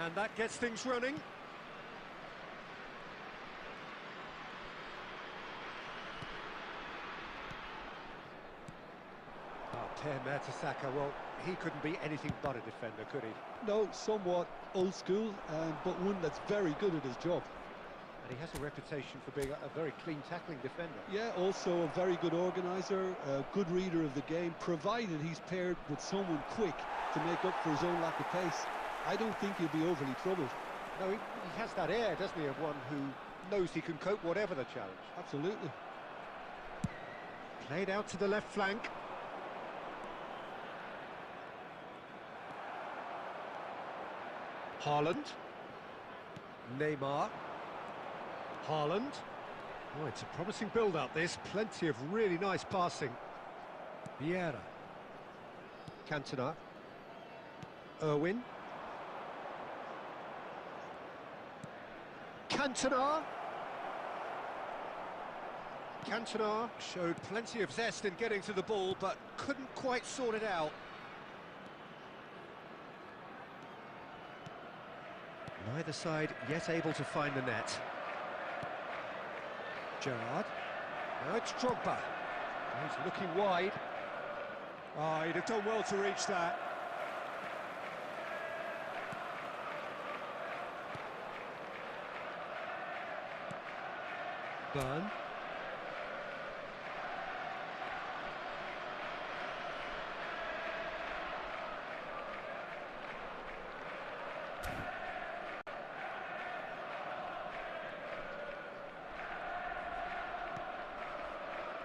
And that gets things running. Per Mertesacker, well, he couldn't be anything but a defender, could he? No, somewhat old school, but one that's very good at his job. And he has a reputation for being a very clean tackling defender. Yeah, also a very good organiser, a good reader of the game, provided he's paired with someone quick to make up for his own lack of pace. I don't think he'll be overly troubled. No, he has that air, doesn't he, of one who knows he can cope whatever the challenge. Absolutely. Played out to the left flank. Haaland. Neymar. Haaland. Oh, it's a promising build-up, this. Plenty of really nice passing. Vieira. Cantona. Irwin. Cantona. Cantona showed plenty of zest in getting to the ball, but couldn't quite sort it out. Neither side yet able to find the net. Gerrard. Now it's Drogba. He's looking wide. Oh, he'd have done well to reach that. Burn.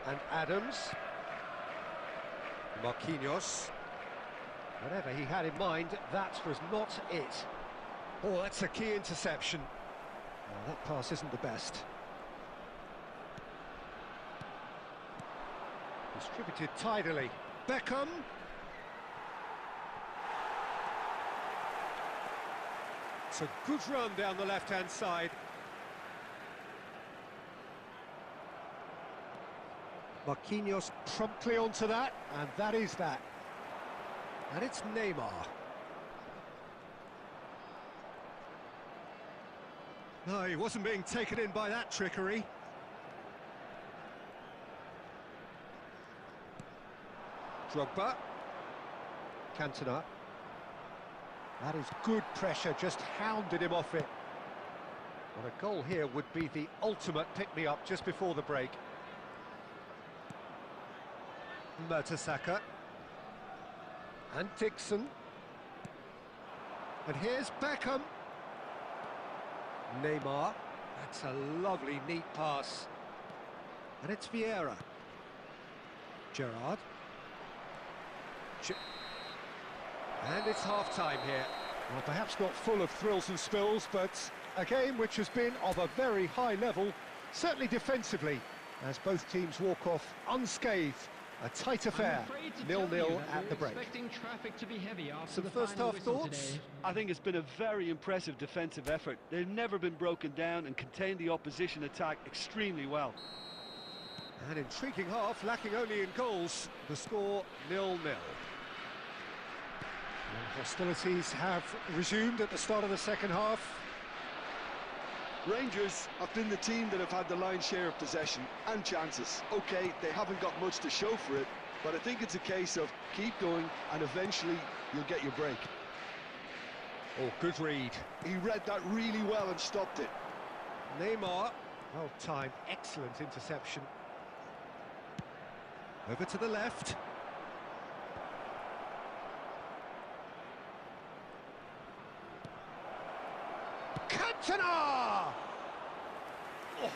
And Adams. Marquinhos. Whatever he had in mind, that was not it. Oh, that's a key interception. Oh, that pass isn't the best. Distributed tidily. Beckham. It's a good run down the left-hand side. Marquinhos promptly onto that, and that is that. And it's Neymar. No, he wasn't being taken in by that trickery. Drogba. Cantona. That is good pressure, just hounded him off it. Well, a goal here would be the ultimate pick-me-up just before the break. Mertesacker. And Dixon. And here's Beckham. Neymar. That's a lovely, neat pass. And it's Vieira. Gerrard. And it's half-time here. Well, perhaps not full of thrills and spills, but a game which has been of a very high level, certainly defensively, as both teams walk off unscathed. A tight affair, 0-0 at the break. So the first half thoughts? I think it's been a very impressive defensive effort. They've never been broken down and contained the opposition attack extremely well. An intriguing half, lacking only in goals. The score 0-0. Hostilities have resumed at the start of the second half. Rangers have been the team that have had the lion's share of possession and chances. OK, they haven't got much to show for it, but I think it's a case of keep going and eventually you'll get your break. Oh, good read. He read that really well and stopped it. Neymar, well timed, excellent interception. Over to the left. Cantona! Oh,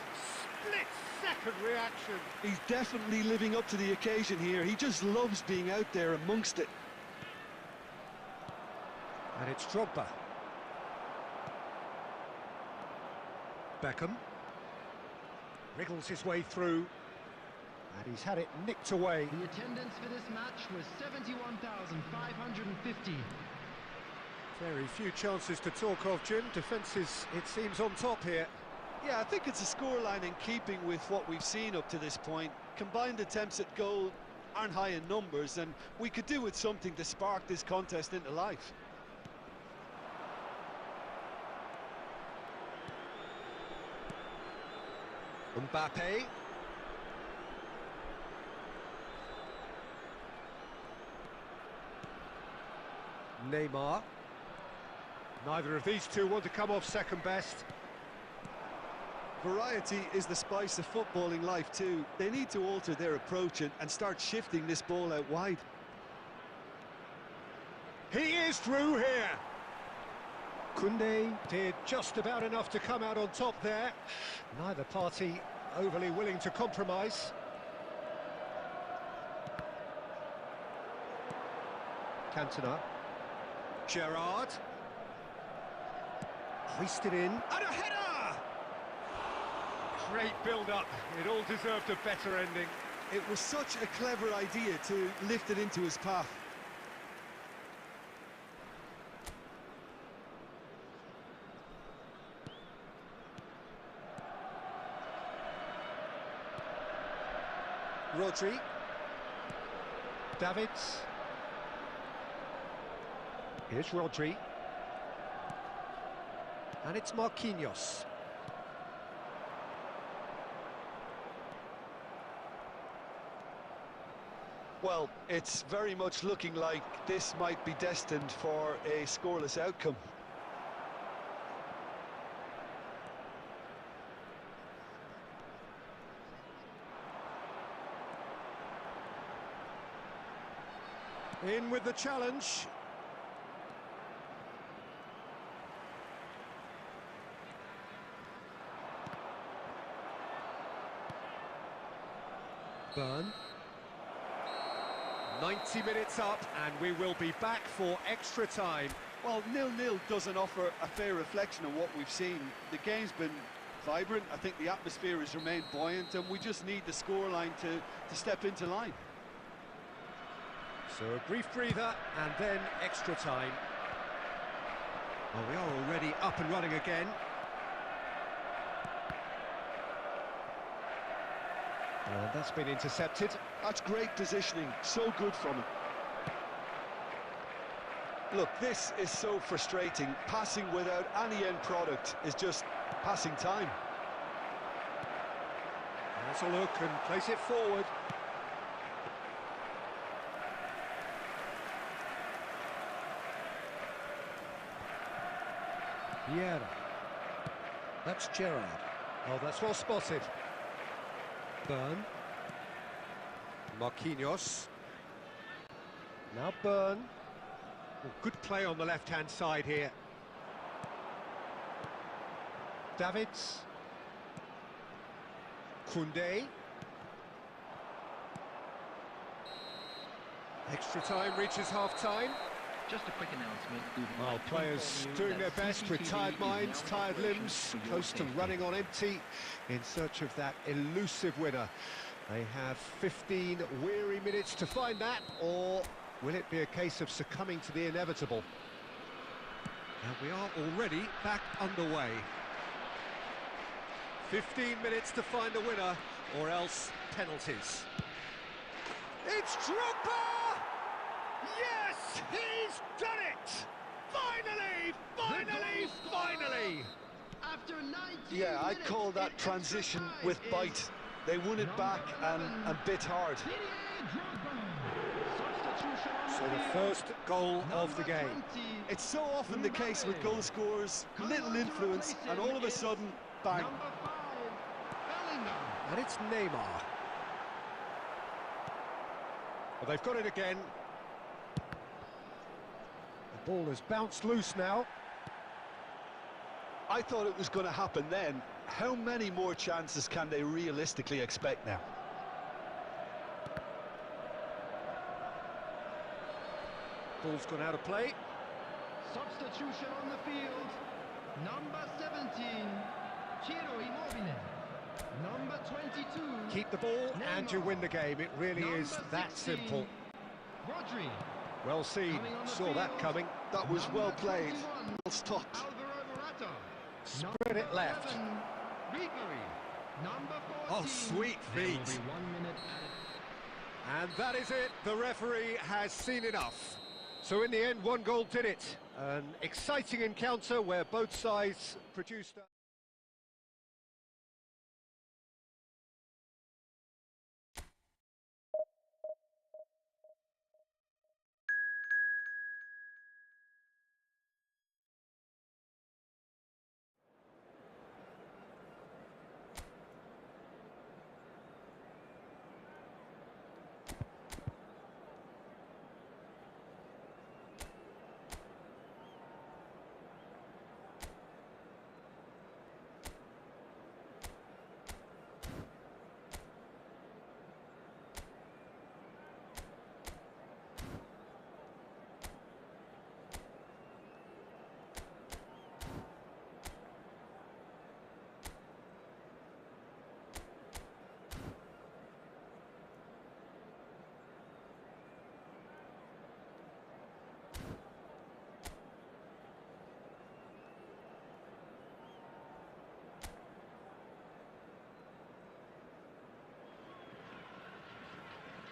split-second reaction. He's definitely living up to the occasion here. He just loves being out there amongst it. And it's Drogba. Beckham. Wriggles his way through. And he's had it nicked away. The attendance for this match was 71,550. Very few chances to talk of, Jim. Defence is, it seems, on top here. Yeah, I think it's a scoreline in keeping with what we've seen up to this point. Combined attempts at goal aren't high in numbers, and we could do with something to spark this contest into life. Mbappe. Neymar. Neither of these two want to come off second best. Variety is the spice of footballing life too. They need to alter their approach and start shifting this ball out wide. He is through here. Koundé did just about enough to come out on top there. Neither party overly willing to compromise. Cantona. Gerrard. Hoisted in. And a header! Great build-up. It all deserved a better ending. It was such a clever idea to lift it into his path. Rodri. Davids. Here's Rodri. And it's Marquinhos. Well, it's very much looking like this might be destined for a scoreless outcome. In with the challenge. Burn. 90 minutes up, and we will be back for extra time. Well, 0-0 doesn't offer a fair reflection of what we've seen. The game's been vibrant. I think the atmosphere has remained buoyant, and we just need the scoreline to step into line. So a brief breather, and then extra time. Well, we are already up and running again. And that's been intercepted. That's great positioning, so good from him. Look, this is so frustrating. Passing without any end product is just passing time. Let's a look and place it forward. Vieira. That's Gerrard. Oh, that's well spotted. Burn. Marquinhos. Now Burn. Oh, good play on the left-hand side here. Davids. Koundé. Extra time reaches half-time. Just a quick announcement. Well, players doing their best with tired minds, tired limbs, close to running on empty, in search of that elusive winner. They have 15 weary minutes to find that, or will it be a case of succumbing to the inevitable? And we are already back underway. 15 minutes to find a winner, or else penalties. It's Drogba! Yes, he's done it! Finally! After 19 Yeah, I'd minutes, call that in transition extra time with is bite. They won it back and bit hard. So the first goal of the game. It's so often the case with goal scorers, little influence, and all of a sudden, bang. And it's Neymar. Well, they've got it again. The ball has bounced loose now. I thought it was going to happen then. How many more chances can they realistically expect now? Ball's gone out of play. Substitution on the field. Number 17, Ciro Immobile. Number 22. Keep the ball and you win the game. It really is that simple. Rodri. Well seen. Saw that coming. That was well played. Well stopped. Spread it left. Oh, sweet feet. And that is it. The referee has seen enough. So in the end, one goal did it. An exciting encounter where both sides produced...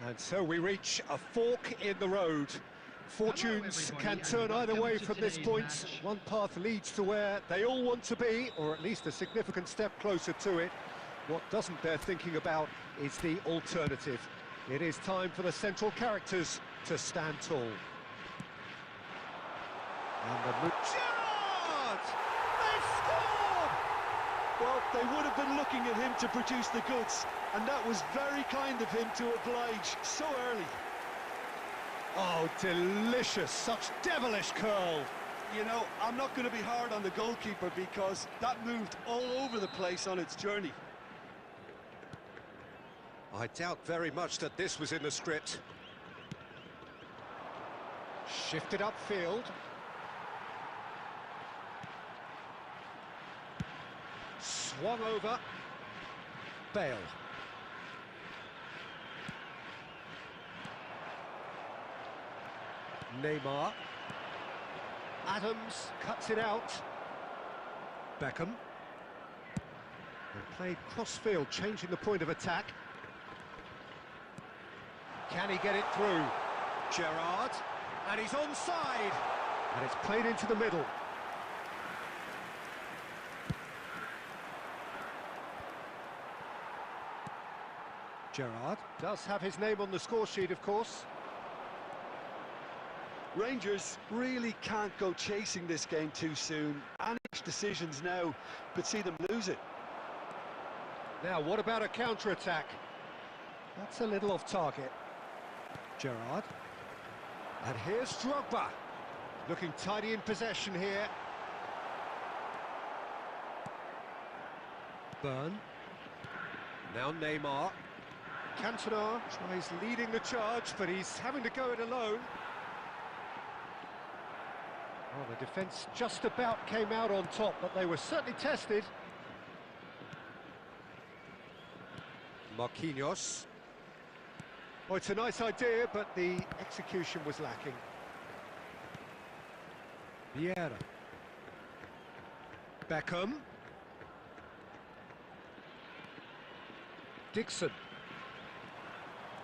And so we reach a fork in the road. Fortunes everybody, can and turn either welcome way to from this today's point. match. One path leads to where they all want to be, or at least a significant step closer to it. What doesn't bear thinking about is the alternative. It is time for the central characters to stand tall. And the Gerrard! They've scored! Well, they would have been looking at him to produce the goods, and that was very kind of him to oblige so early. Oh, delicious, such devilish curl. You know, I'm not going to be hard on the goalkeeper because that moved all over the place on its journey. I doubt very much that this was in the script. Shifted upfield. Swung over. Bale. Neymar. Adams cuts it out. Beckham. And played cross-field, changing the point of attack. Can he get it through? Gerrard. And he's onside. And it's played into the middle. Gerrard does have his name on the score sheet, of course. Rangers really can't go chasing this game too soon. Any decisions now could see them lose it. Now, what about a counter-attack? That's a little off target. Gerrard. And here's Drogba. Looking tidy in possession here. Burn. Now Neymar. Cantona tries leading the charge, but he's having to go it alone. Well, the defence just about came out on top, but they were certainly tested. Marquinhos. Oh, it's a nice idea, but the execution was lacking. Vieira. Beckham. Dixon.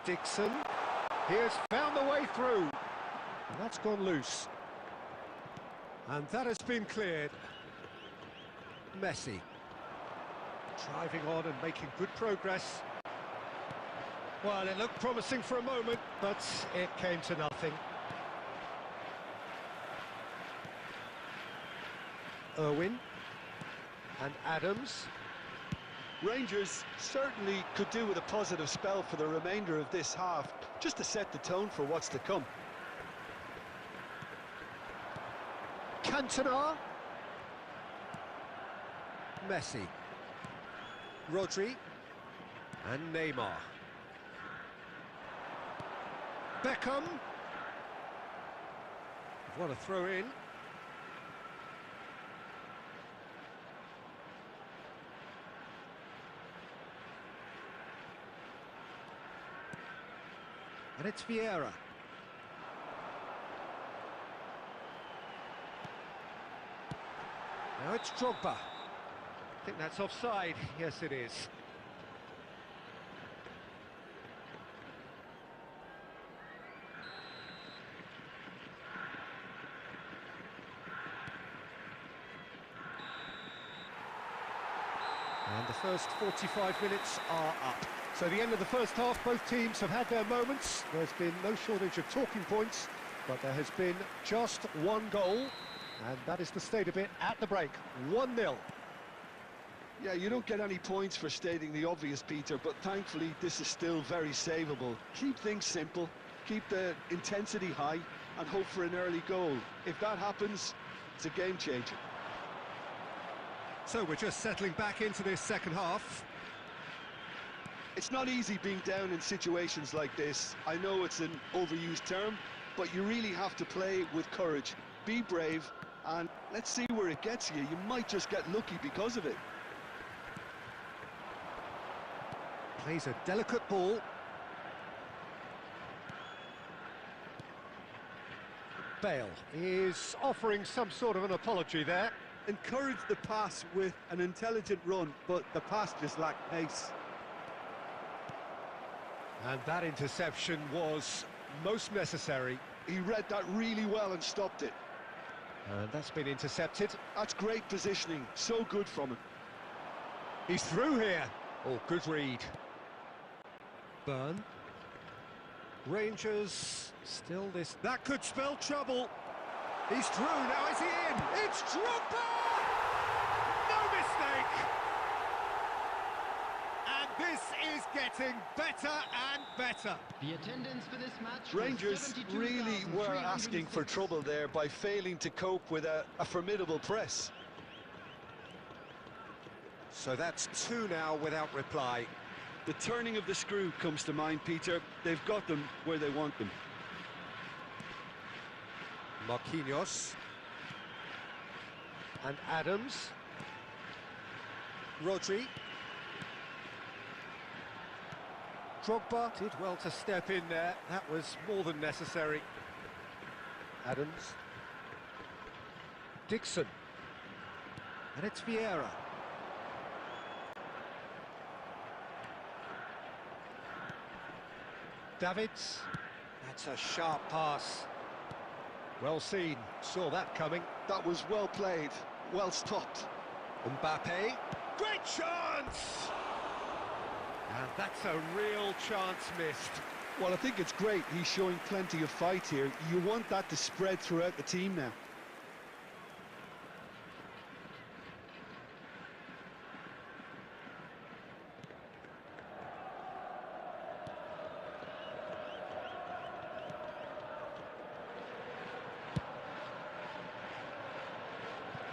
Dixon. He has found the way through. And that's gone loose. And that has been cleared. Messi. Driving on and making good progress. Well, it looked promising for a moment, but it came to nothing. Irwin. And Adams. Rangers certainly could do with a positive spell for the remainder of this half, just to set the tone for what's to come. Cantona. Messi. Rodri. And Neymar. Beckham. What a throw in. And it's Vieira. Now it's Drogba. I think that's offside. Yes, it is. And the first 45 minutes are up. So the end of the first half, both teams have had their moments. There's been no shortage of talking points, but there has been just one goal, and that is the state of it at the break. 1-0. Yeah, you don't get any points for stating the obvious, Peter, but thankfully this is still very savable. Keep things simple, keep the intensity high, and hope for an early goal. If that happens, it's a game changer. So we're just settling back into this second half. It's not easy being down in situations like this. I know it's an overused term, but you really have to play with courage. Be brave, and let's see where it gets you. You might just get lucky because of it. Plays a delicate ball. Bale is offering some sort of an apology there. Encouraged the pass with an intelligent run, but the pass just lacked pace. And that interception was most necessary. He read that really well and stopped it. And that's been intercepted. That's great positioning, so good from him. He's through here. Oh, good read. Burn. Rangers still this. That could spell trouble. He's through. Now is he in? It's Drogba! No mistake! And this is getting better and better. The attendance for this match Rangers really were asking for trouble there by failing to cope with a formidable press. So that's 2 now without reply. The turning of the screw comes to mind, Peter. They've got them where they want them. Marquinhos. And Adams. Rodri. Drogba did well to step in there. That was more than necessary. Adams. Dixon. And it's Vieira. Davids. That's a sharp pass. Well seen. Saw that coming. That was well played, well stopped. Mbappe. Great chance! And that's a real chance missed. Well, I think it's great. He's showing plenty of fight here. You want that to spread throughout the team now.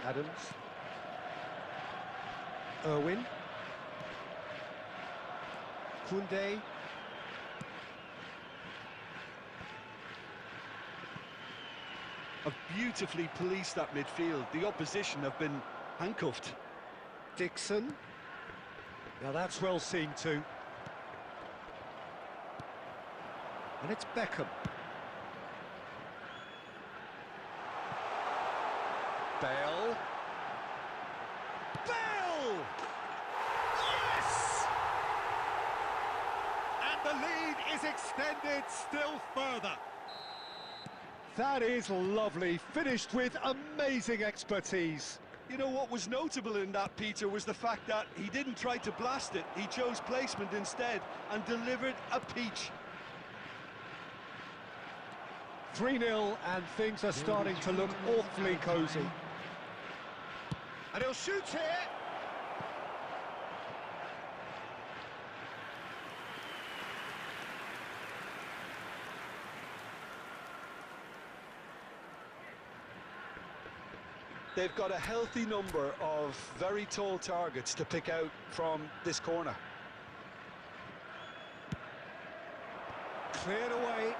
Adams. Irwin. Koundé. Have beautifully policed that midfield. The opposition have been handcuffed. Dixon. Now that's well seen too. And it's Beckham. Bale. Bale! Yes! And the lead is extended still further. That is lovely, finished with amazing expertise. You know what was notable in that, Peter, was the fact that he didn't try to blast it. He chose placement instead and delivered a peach. 3-0 and things are starting to look awfully cosy. And he'll shoot here. They've got a healthy number of very tall targets to pick out from this corner. Cleared away.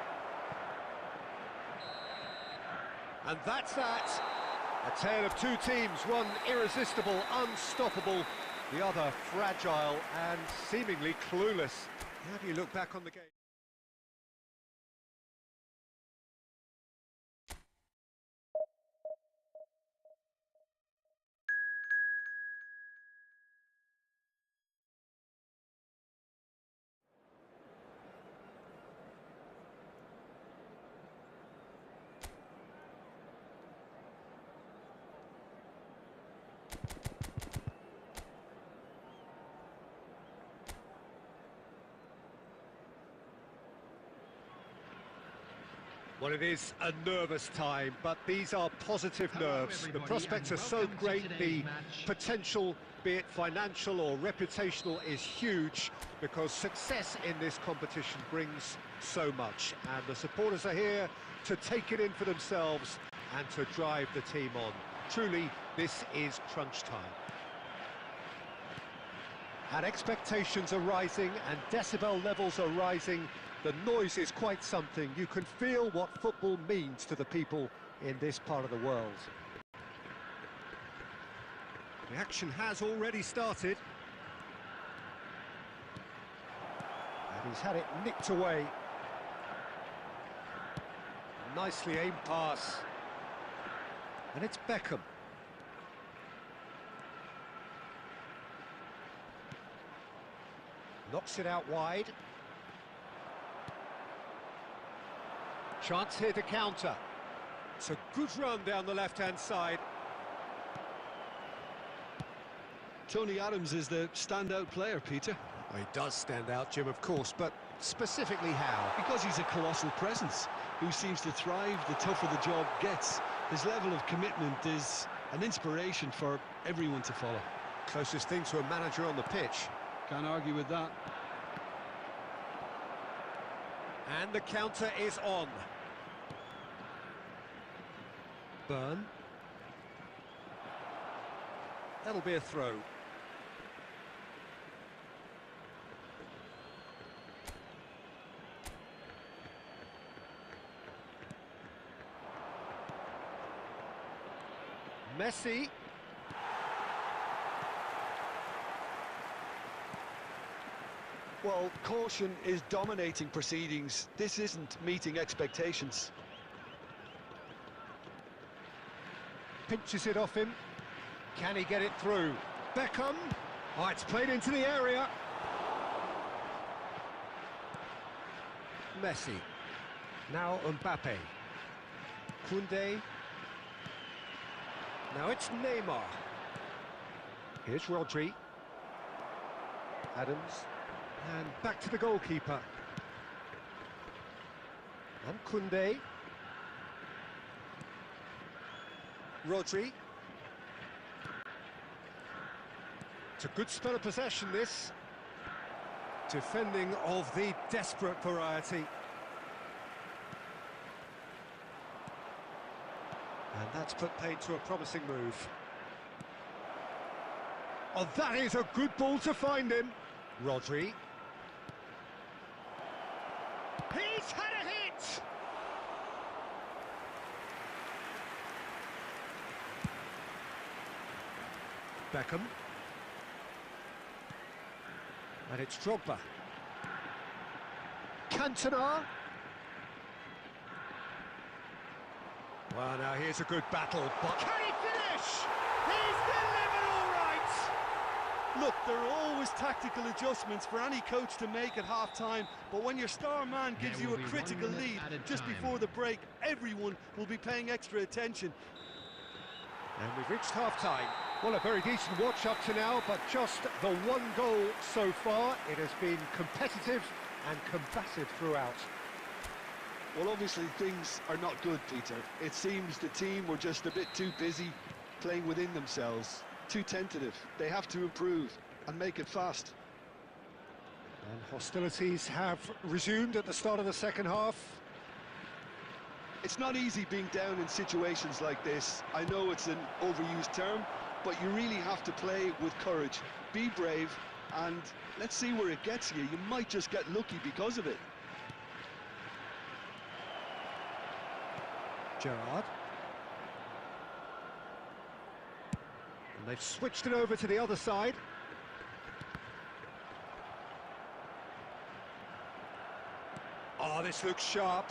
And that's that. A tale of two teams, one irresistible, unstoppable, the other fragile and seemingly clueless. How do you look back on the game? Well, it is a nervous time, but these are positive nerves. The prospects are so great, the potential, be it financial or reputational, is huge because success in this competition brings so much. And the supporters are here to take it in for themselves and to drive the team on. Truly, this is crunch time. And expectations are rising and decibel levels are rising. The noise is quite something. You can feel what football means to the people in this part of the world. The action has already started. And he's had it nicked away. Nicely aimed pass. And it's Beckham. Knocks it out wide. Chance here to counter. It's a good run down the left-hand side. Tony Adams is the standout player, Peter. Well, he does stand out, Jim, of course, but specifically how? Because he's a colossal presence who seems to thrive the tougher the job gets. His level of commitment is an inspiration for everyone to follow. Closest thing to a manager on the pitch. Can't argue with that. And the counter is on. Burn. That'll be a throw. Messi. Well, caution is dominating proceedings. This isn't meeting expectations. Pinches it off him. Can he get it through? Beckham. Oh, it's played into the area. Messi. Now Mbappe. Koundé. Now it's Neymar. Here's Rodri. Adams. And back to the goalkeeper. And Koundé. Rodri. It's a good spell of possession, this. Defending of the desperate variety. And that's put paid to a promising move. Oh, that is a good ball to find him. Rodri. He's had a hit! Beckham. And it's Drogba. Cantona. Well, now here's a good battle, but can he finish? He's delivered all right! Look, there are always tactical adjustments for any coach to make at half-time, but when your star man gives you a critical lead just before the break, everyone will be paying extra attention. And we've reached half-time. Well, a very decent watch up to now, but just the one goal so far. It has been competitive and combative throughout. Well, obviously things are not good, Peter. It seems the team were just a bit too busy playing within themselves, too tentative. They have to improve and make it fast. And hostilities have resumed at the start of the second half. It's not easy being down in situations like this. I know it's an overused term, but you really have to play with courage. Be brave, and let's see where it gets you. You might just get lucky because of it. Gerrard. And they've switched it over to the other side. Oh, this looks sharp.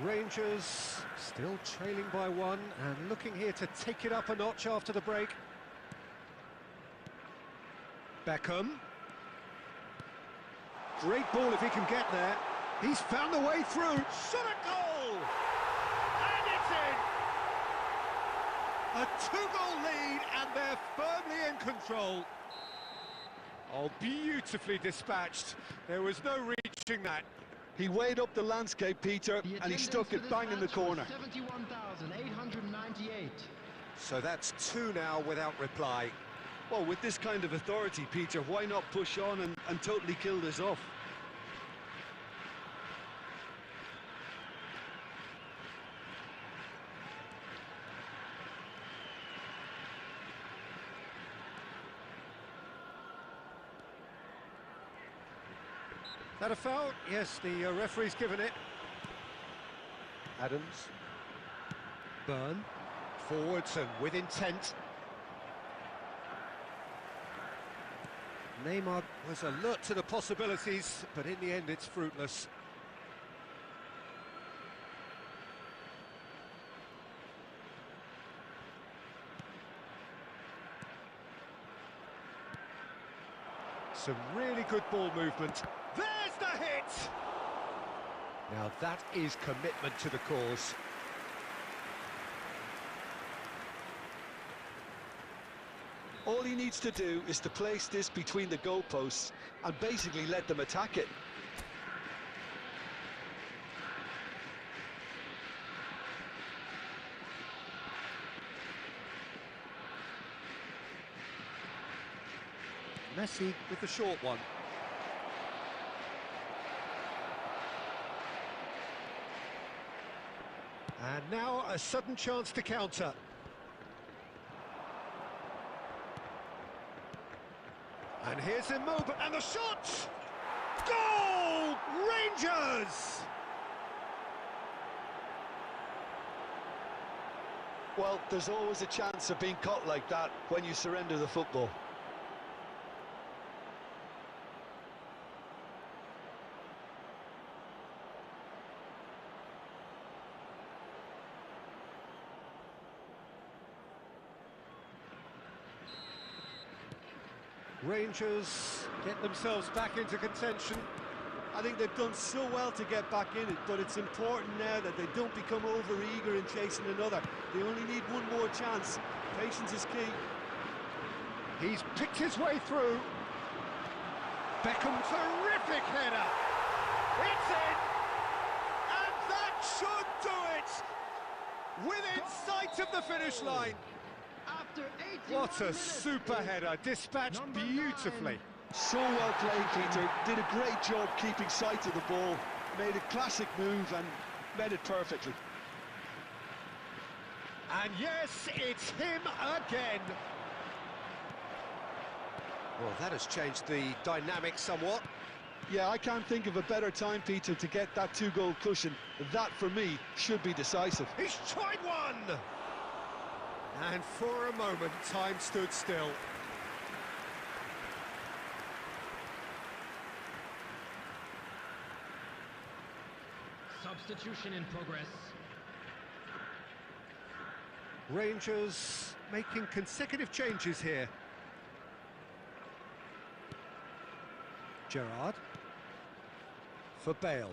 Rangers still trailing by one and looking here to take it up a notch after the break. Beckham. Great ball if he can get there. He's found the way through. Shot a goal! And it's in! A two-goal lead and they're firmly in control. Oh, beautifully dispatched. There was no reaching that. He weighed up the landscape, Peter, and he stuck it bang in the corner. 71,898. So that's two now without reply. Well, with this kind of authority, Peter, why not push on and totally kill this off? That a foul? Yes, the referee's given it. Adams. Burn. Forwards and with intent. Neymar was alert to the possibilities, but in the end it's fruitless. Some really good ball movement. There's the hit! Now that is commitment to the cause. All he needs to do is to place this between the goalposts and basically let them attack it. Messi with the short one. And now a sudden chance to counter. And here's Immobile, and the shot! Goal! Rangers! Well, there's always a chance of being caught like that when you surrender the football. Rangers get themselves back into contention. I think they've done so well to get back in it, but it's important now that they don't become over-eager in chasing another. They only need one more chance. Patience is key. He's picked his way through. Beckham, terrific header. It's in! And that should do it! Within sight of the finish line. After 81 What a minutes, super header, dispatched Number beautifully. 9. So well played, Peter. Did a great job keeping sight of the ball. Made a classic move and made it perfectly. And yes, it's him again. Well, that has changed the dynamic somewhat. Yeah, I can't think of a better time, Peter, to get that two-goal cushion. That, for me, should be decisive. He's tried one! And for a moment, time stood still. Substitution in progress. Rangers making consecutive changes here. Gerrard. For Bale.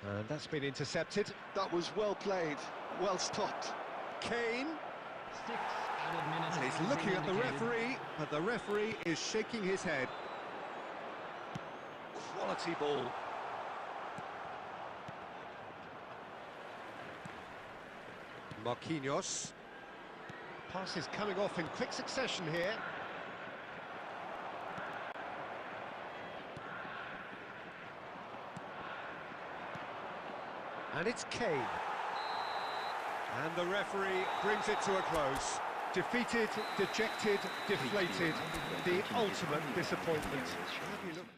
And that's been intercepted. That was well played, well stopped. Kane. 6 added minutes. And he's have looking been at the indicated. referee, but the referee is shaking his head. Quality ball. Marquinhos. Passes coming off in quick succession here. And it's Kane. And the referee brings it to a close. Defeated, dejected, deflated. The ultimate disappointment. Have you looked?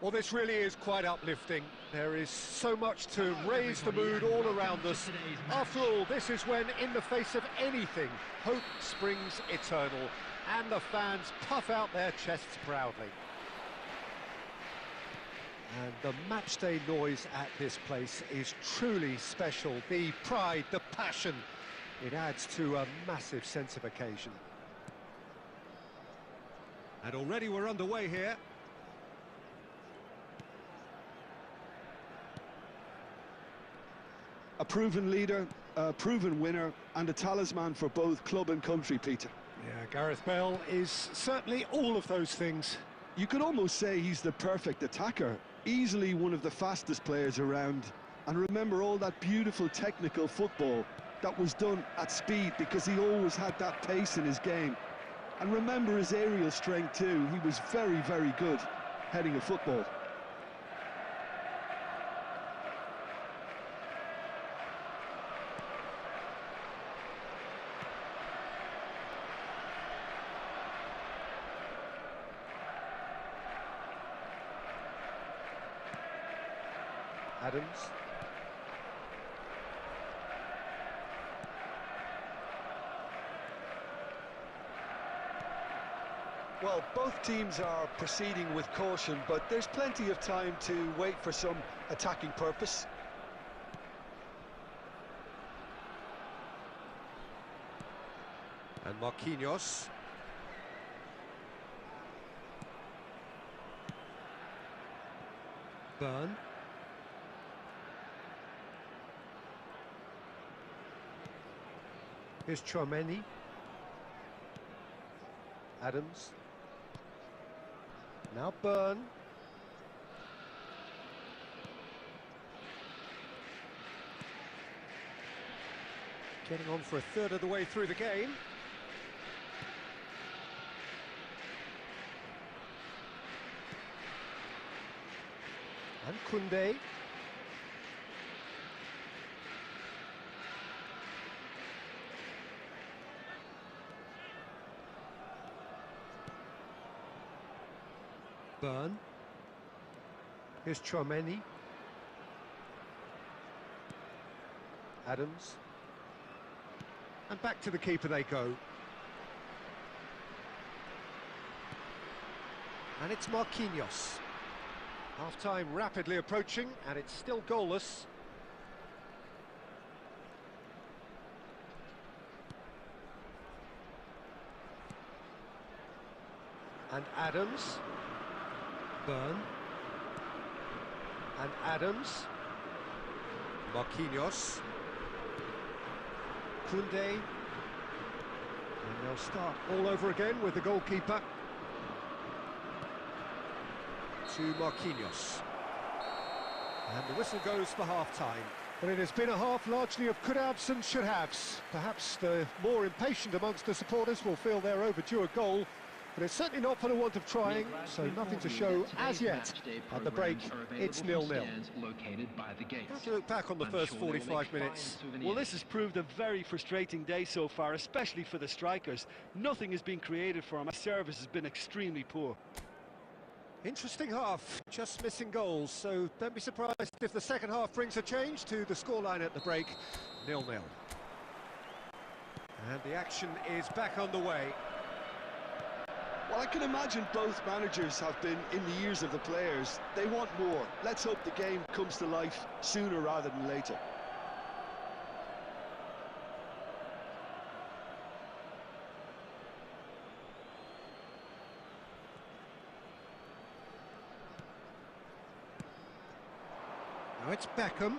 Well, this really is quite uplifting. There is so much to raise the mood all around us. After all, this is when, in the face of anything, hope springs eternal, and the fans puff out their chests proudly. And the matchday noise at this place is truly special. The pride, the passion, it adds to a massive sense of occasion. And already we're underway here. A proven leader, a proven winner, and a talisman for both club and country, Peter. Yeah, Gareth Bale is certainly all of those things. You could almost say he's the perfect attacker, easily one of the fastest players around. And remember all that beautiful technical football that was done at speed, because he always had that pace in his game. And remember his aerial strength too. He was very, very good heading a football. Adams. Well, both teams are proceeding with caution, but there's plenty of time to wait for some attacking purpose. And Marquinhos. Burn. Here's Chouameni. Adams. Now Burn. Getting on for a third of the way through the game. And Koundé. Burn. Here's Chouameni. Adams. And back to the keeper they go. And it's Marquinhos. Half-time rapidly approaching, and it's still goalless. And Adams. Burn. And Adams. Marquinhos. Koundé. And they'll start all over again with the goalkeeper. To Marquinhos. And the whistle goes for half-time. Well, it has been a half largely of could-haves and should-haves. Perhaps the more impatient amongst the supporters will feel they're overdue a goal, but it's certainly not for the want of trying, so nothing to show as yet. At the break, it's 0-0. How do you look back on the first 45 minutes? Well, this has proved a very frustrating day so far, especially for the strikers. Nothing has been created for them. Our service has been extremely poor. Interesting half, just missing goals, so don't be surprised if the second half brings a change to the scoreline at the break, 0-0. And the action is back underway. Well, I can imagine both managers have been in the ears of the players. They want more. Let's hope the game comes to life sooner rather than later. Now it's Beckham.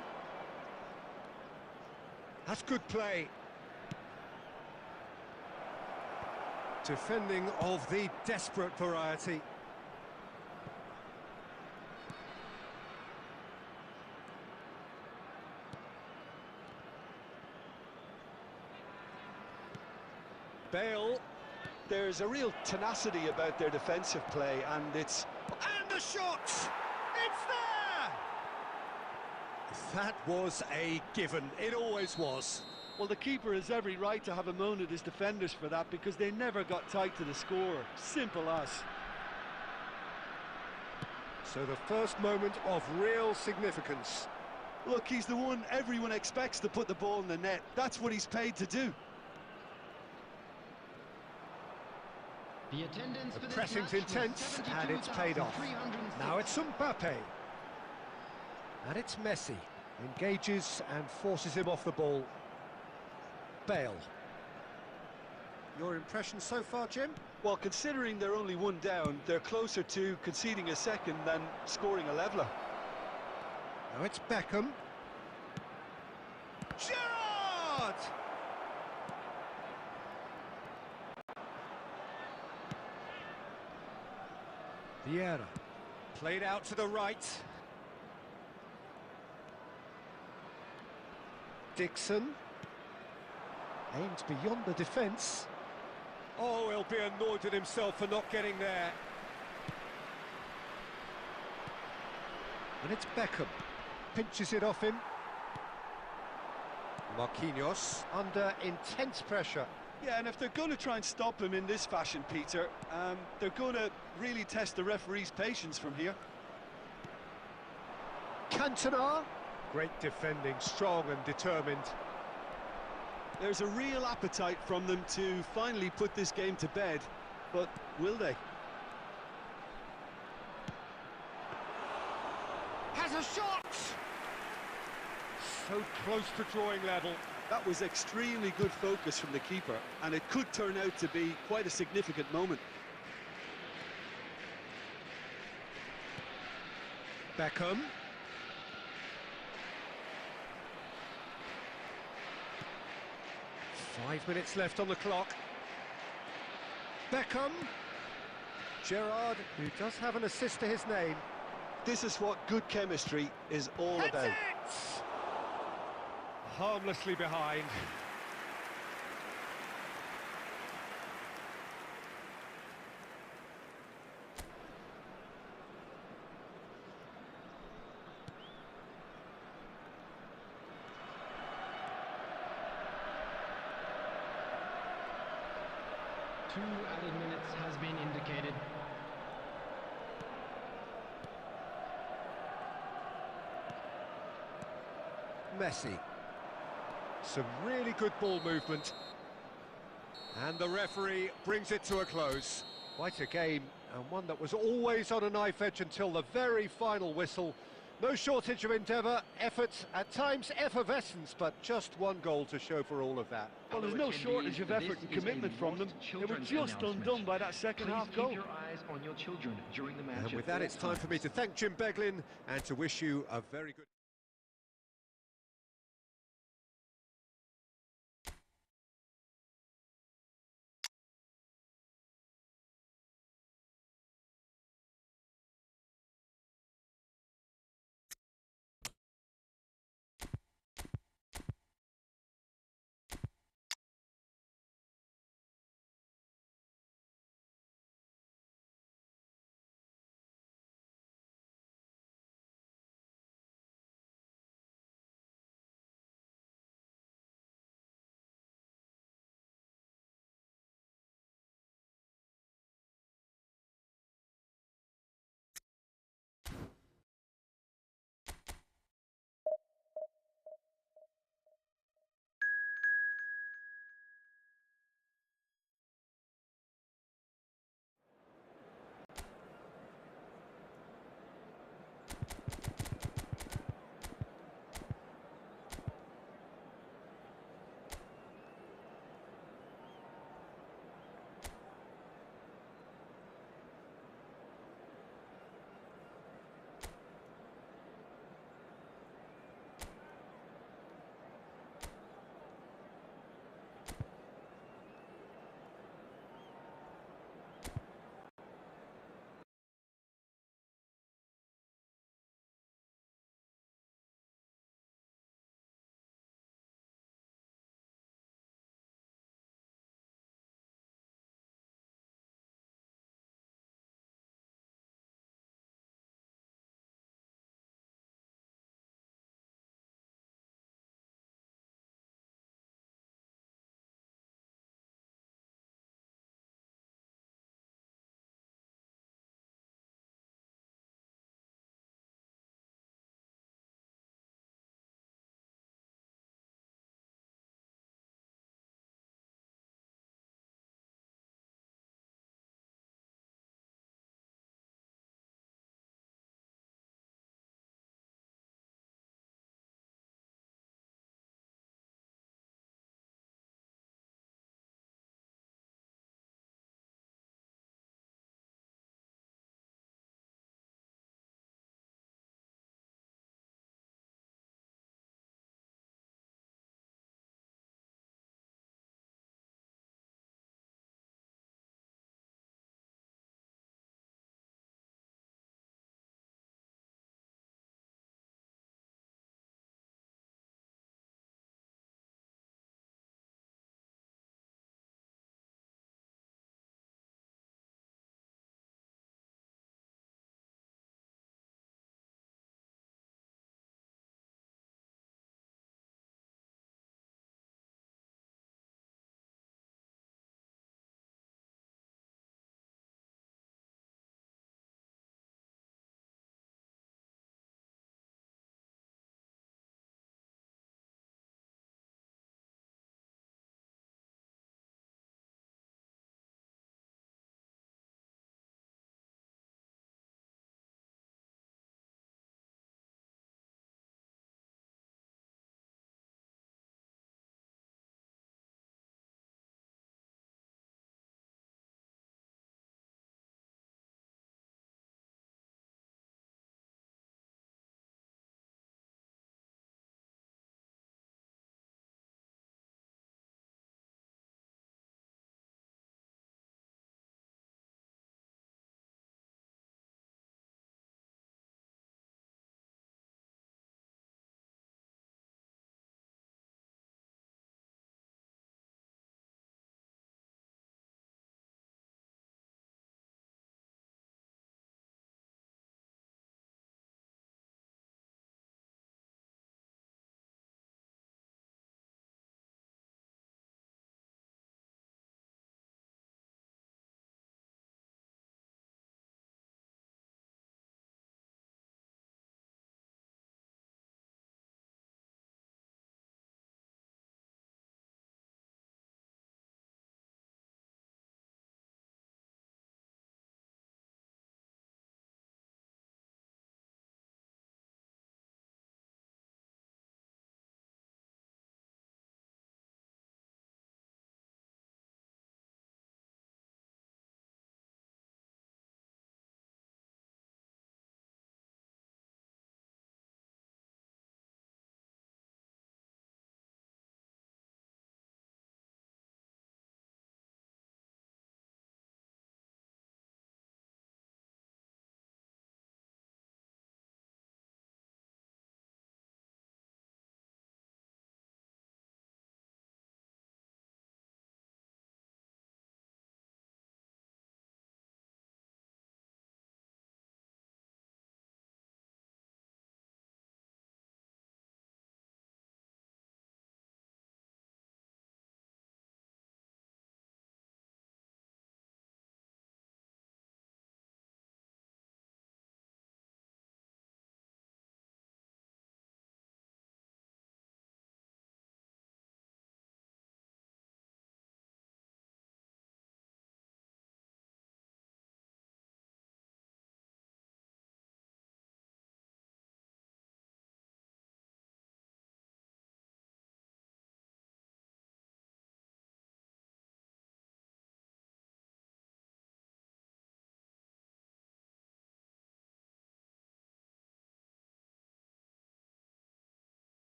That's good play. Defending of the desperate variety. Bale. There's a real tenacity about their defensive play, and it's... And the shot! It's there! That was a given. It always was. Well, the keeper has every right to have a moan at his defenders for that, because they never got tight to the score. Simple as. So the first moment of real significance. Look, he's the one everyone expects to put the ball in the net. That's what he's paid to do. The attendance for The this pressing's match was intense, and it's paid off. 72,306. Now it's Mbappe. And it's Messi. Engages and forces him off the ball. Bale. Your impression so far, Jim? Well, considering they're only one down, they're closer to conceding a second than scoring a leveller. Now it's Beckham. Gerrard! Vieira. Played out to the right. Dixon. Aimed beyond the defence. Oh, he'll be annoyed with himself for not getting there. And it's Beckham. Pinches it off him. Marquinhos under intense pressure. Yeah, and if they're going to try and stop him in this fashion, Peter, they're going to really test the referee's patience from here. Cantona. Great defending, strong and determined. There's a real appetite from them to finally put this game to bed, but will they? Has a shot! So close to drawing level. That was extremely good focus from the keeper, and it could turn out to be quite a significant moment. Beckham. Five minutes left on the clock. Beckham. Gerrard, who does have an assist to his name. This is what good chemistry is all Heads about. it! Harmlessly behind. Two added minutes has been indicated. Messi. Some really good ball movement. And the referee brings it to a close. Quite a game, and one that was always on a knife edge until the very final whistle. No shortage of endeavour, effort, at times effervescence, but just one goal to show for all of that. Well, there's no shortage of effort and commitment from them. They were just undone by that second half goal. Keep your eyes on your children during the match. And with that, it's time for me to thank Jim Beglin and to wish you a very good...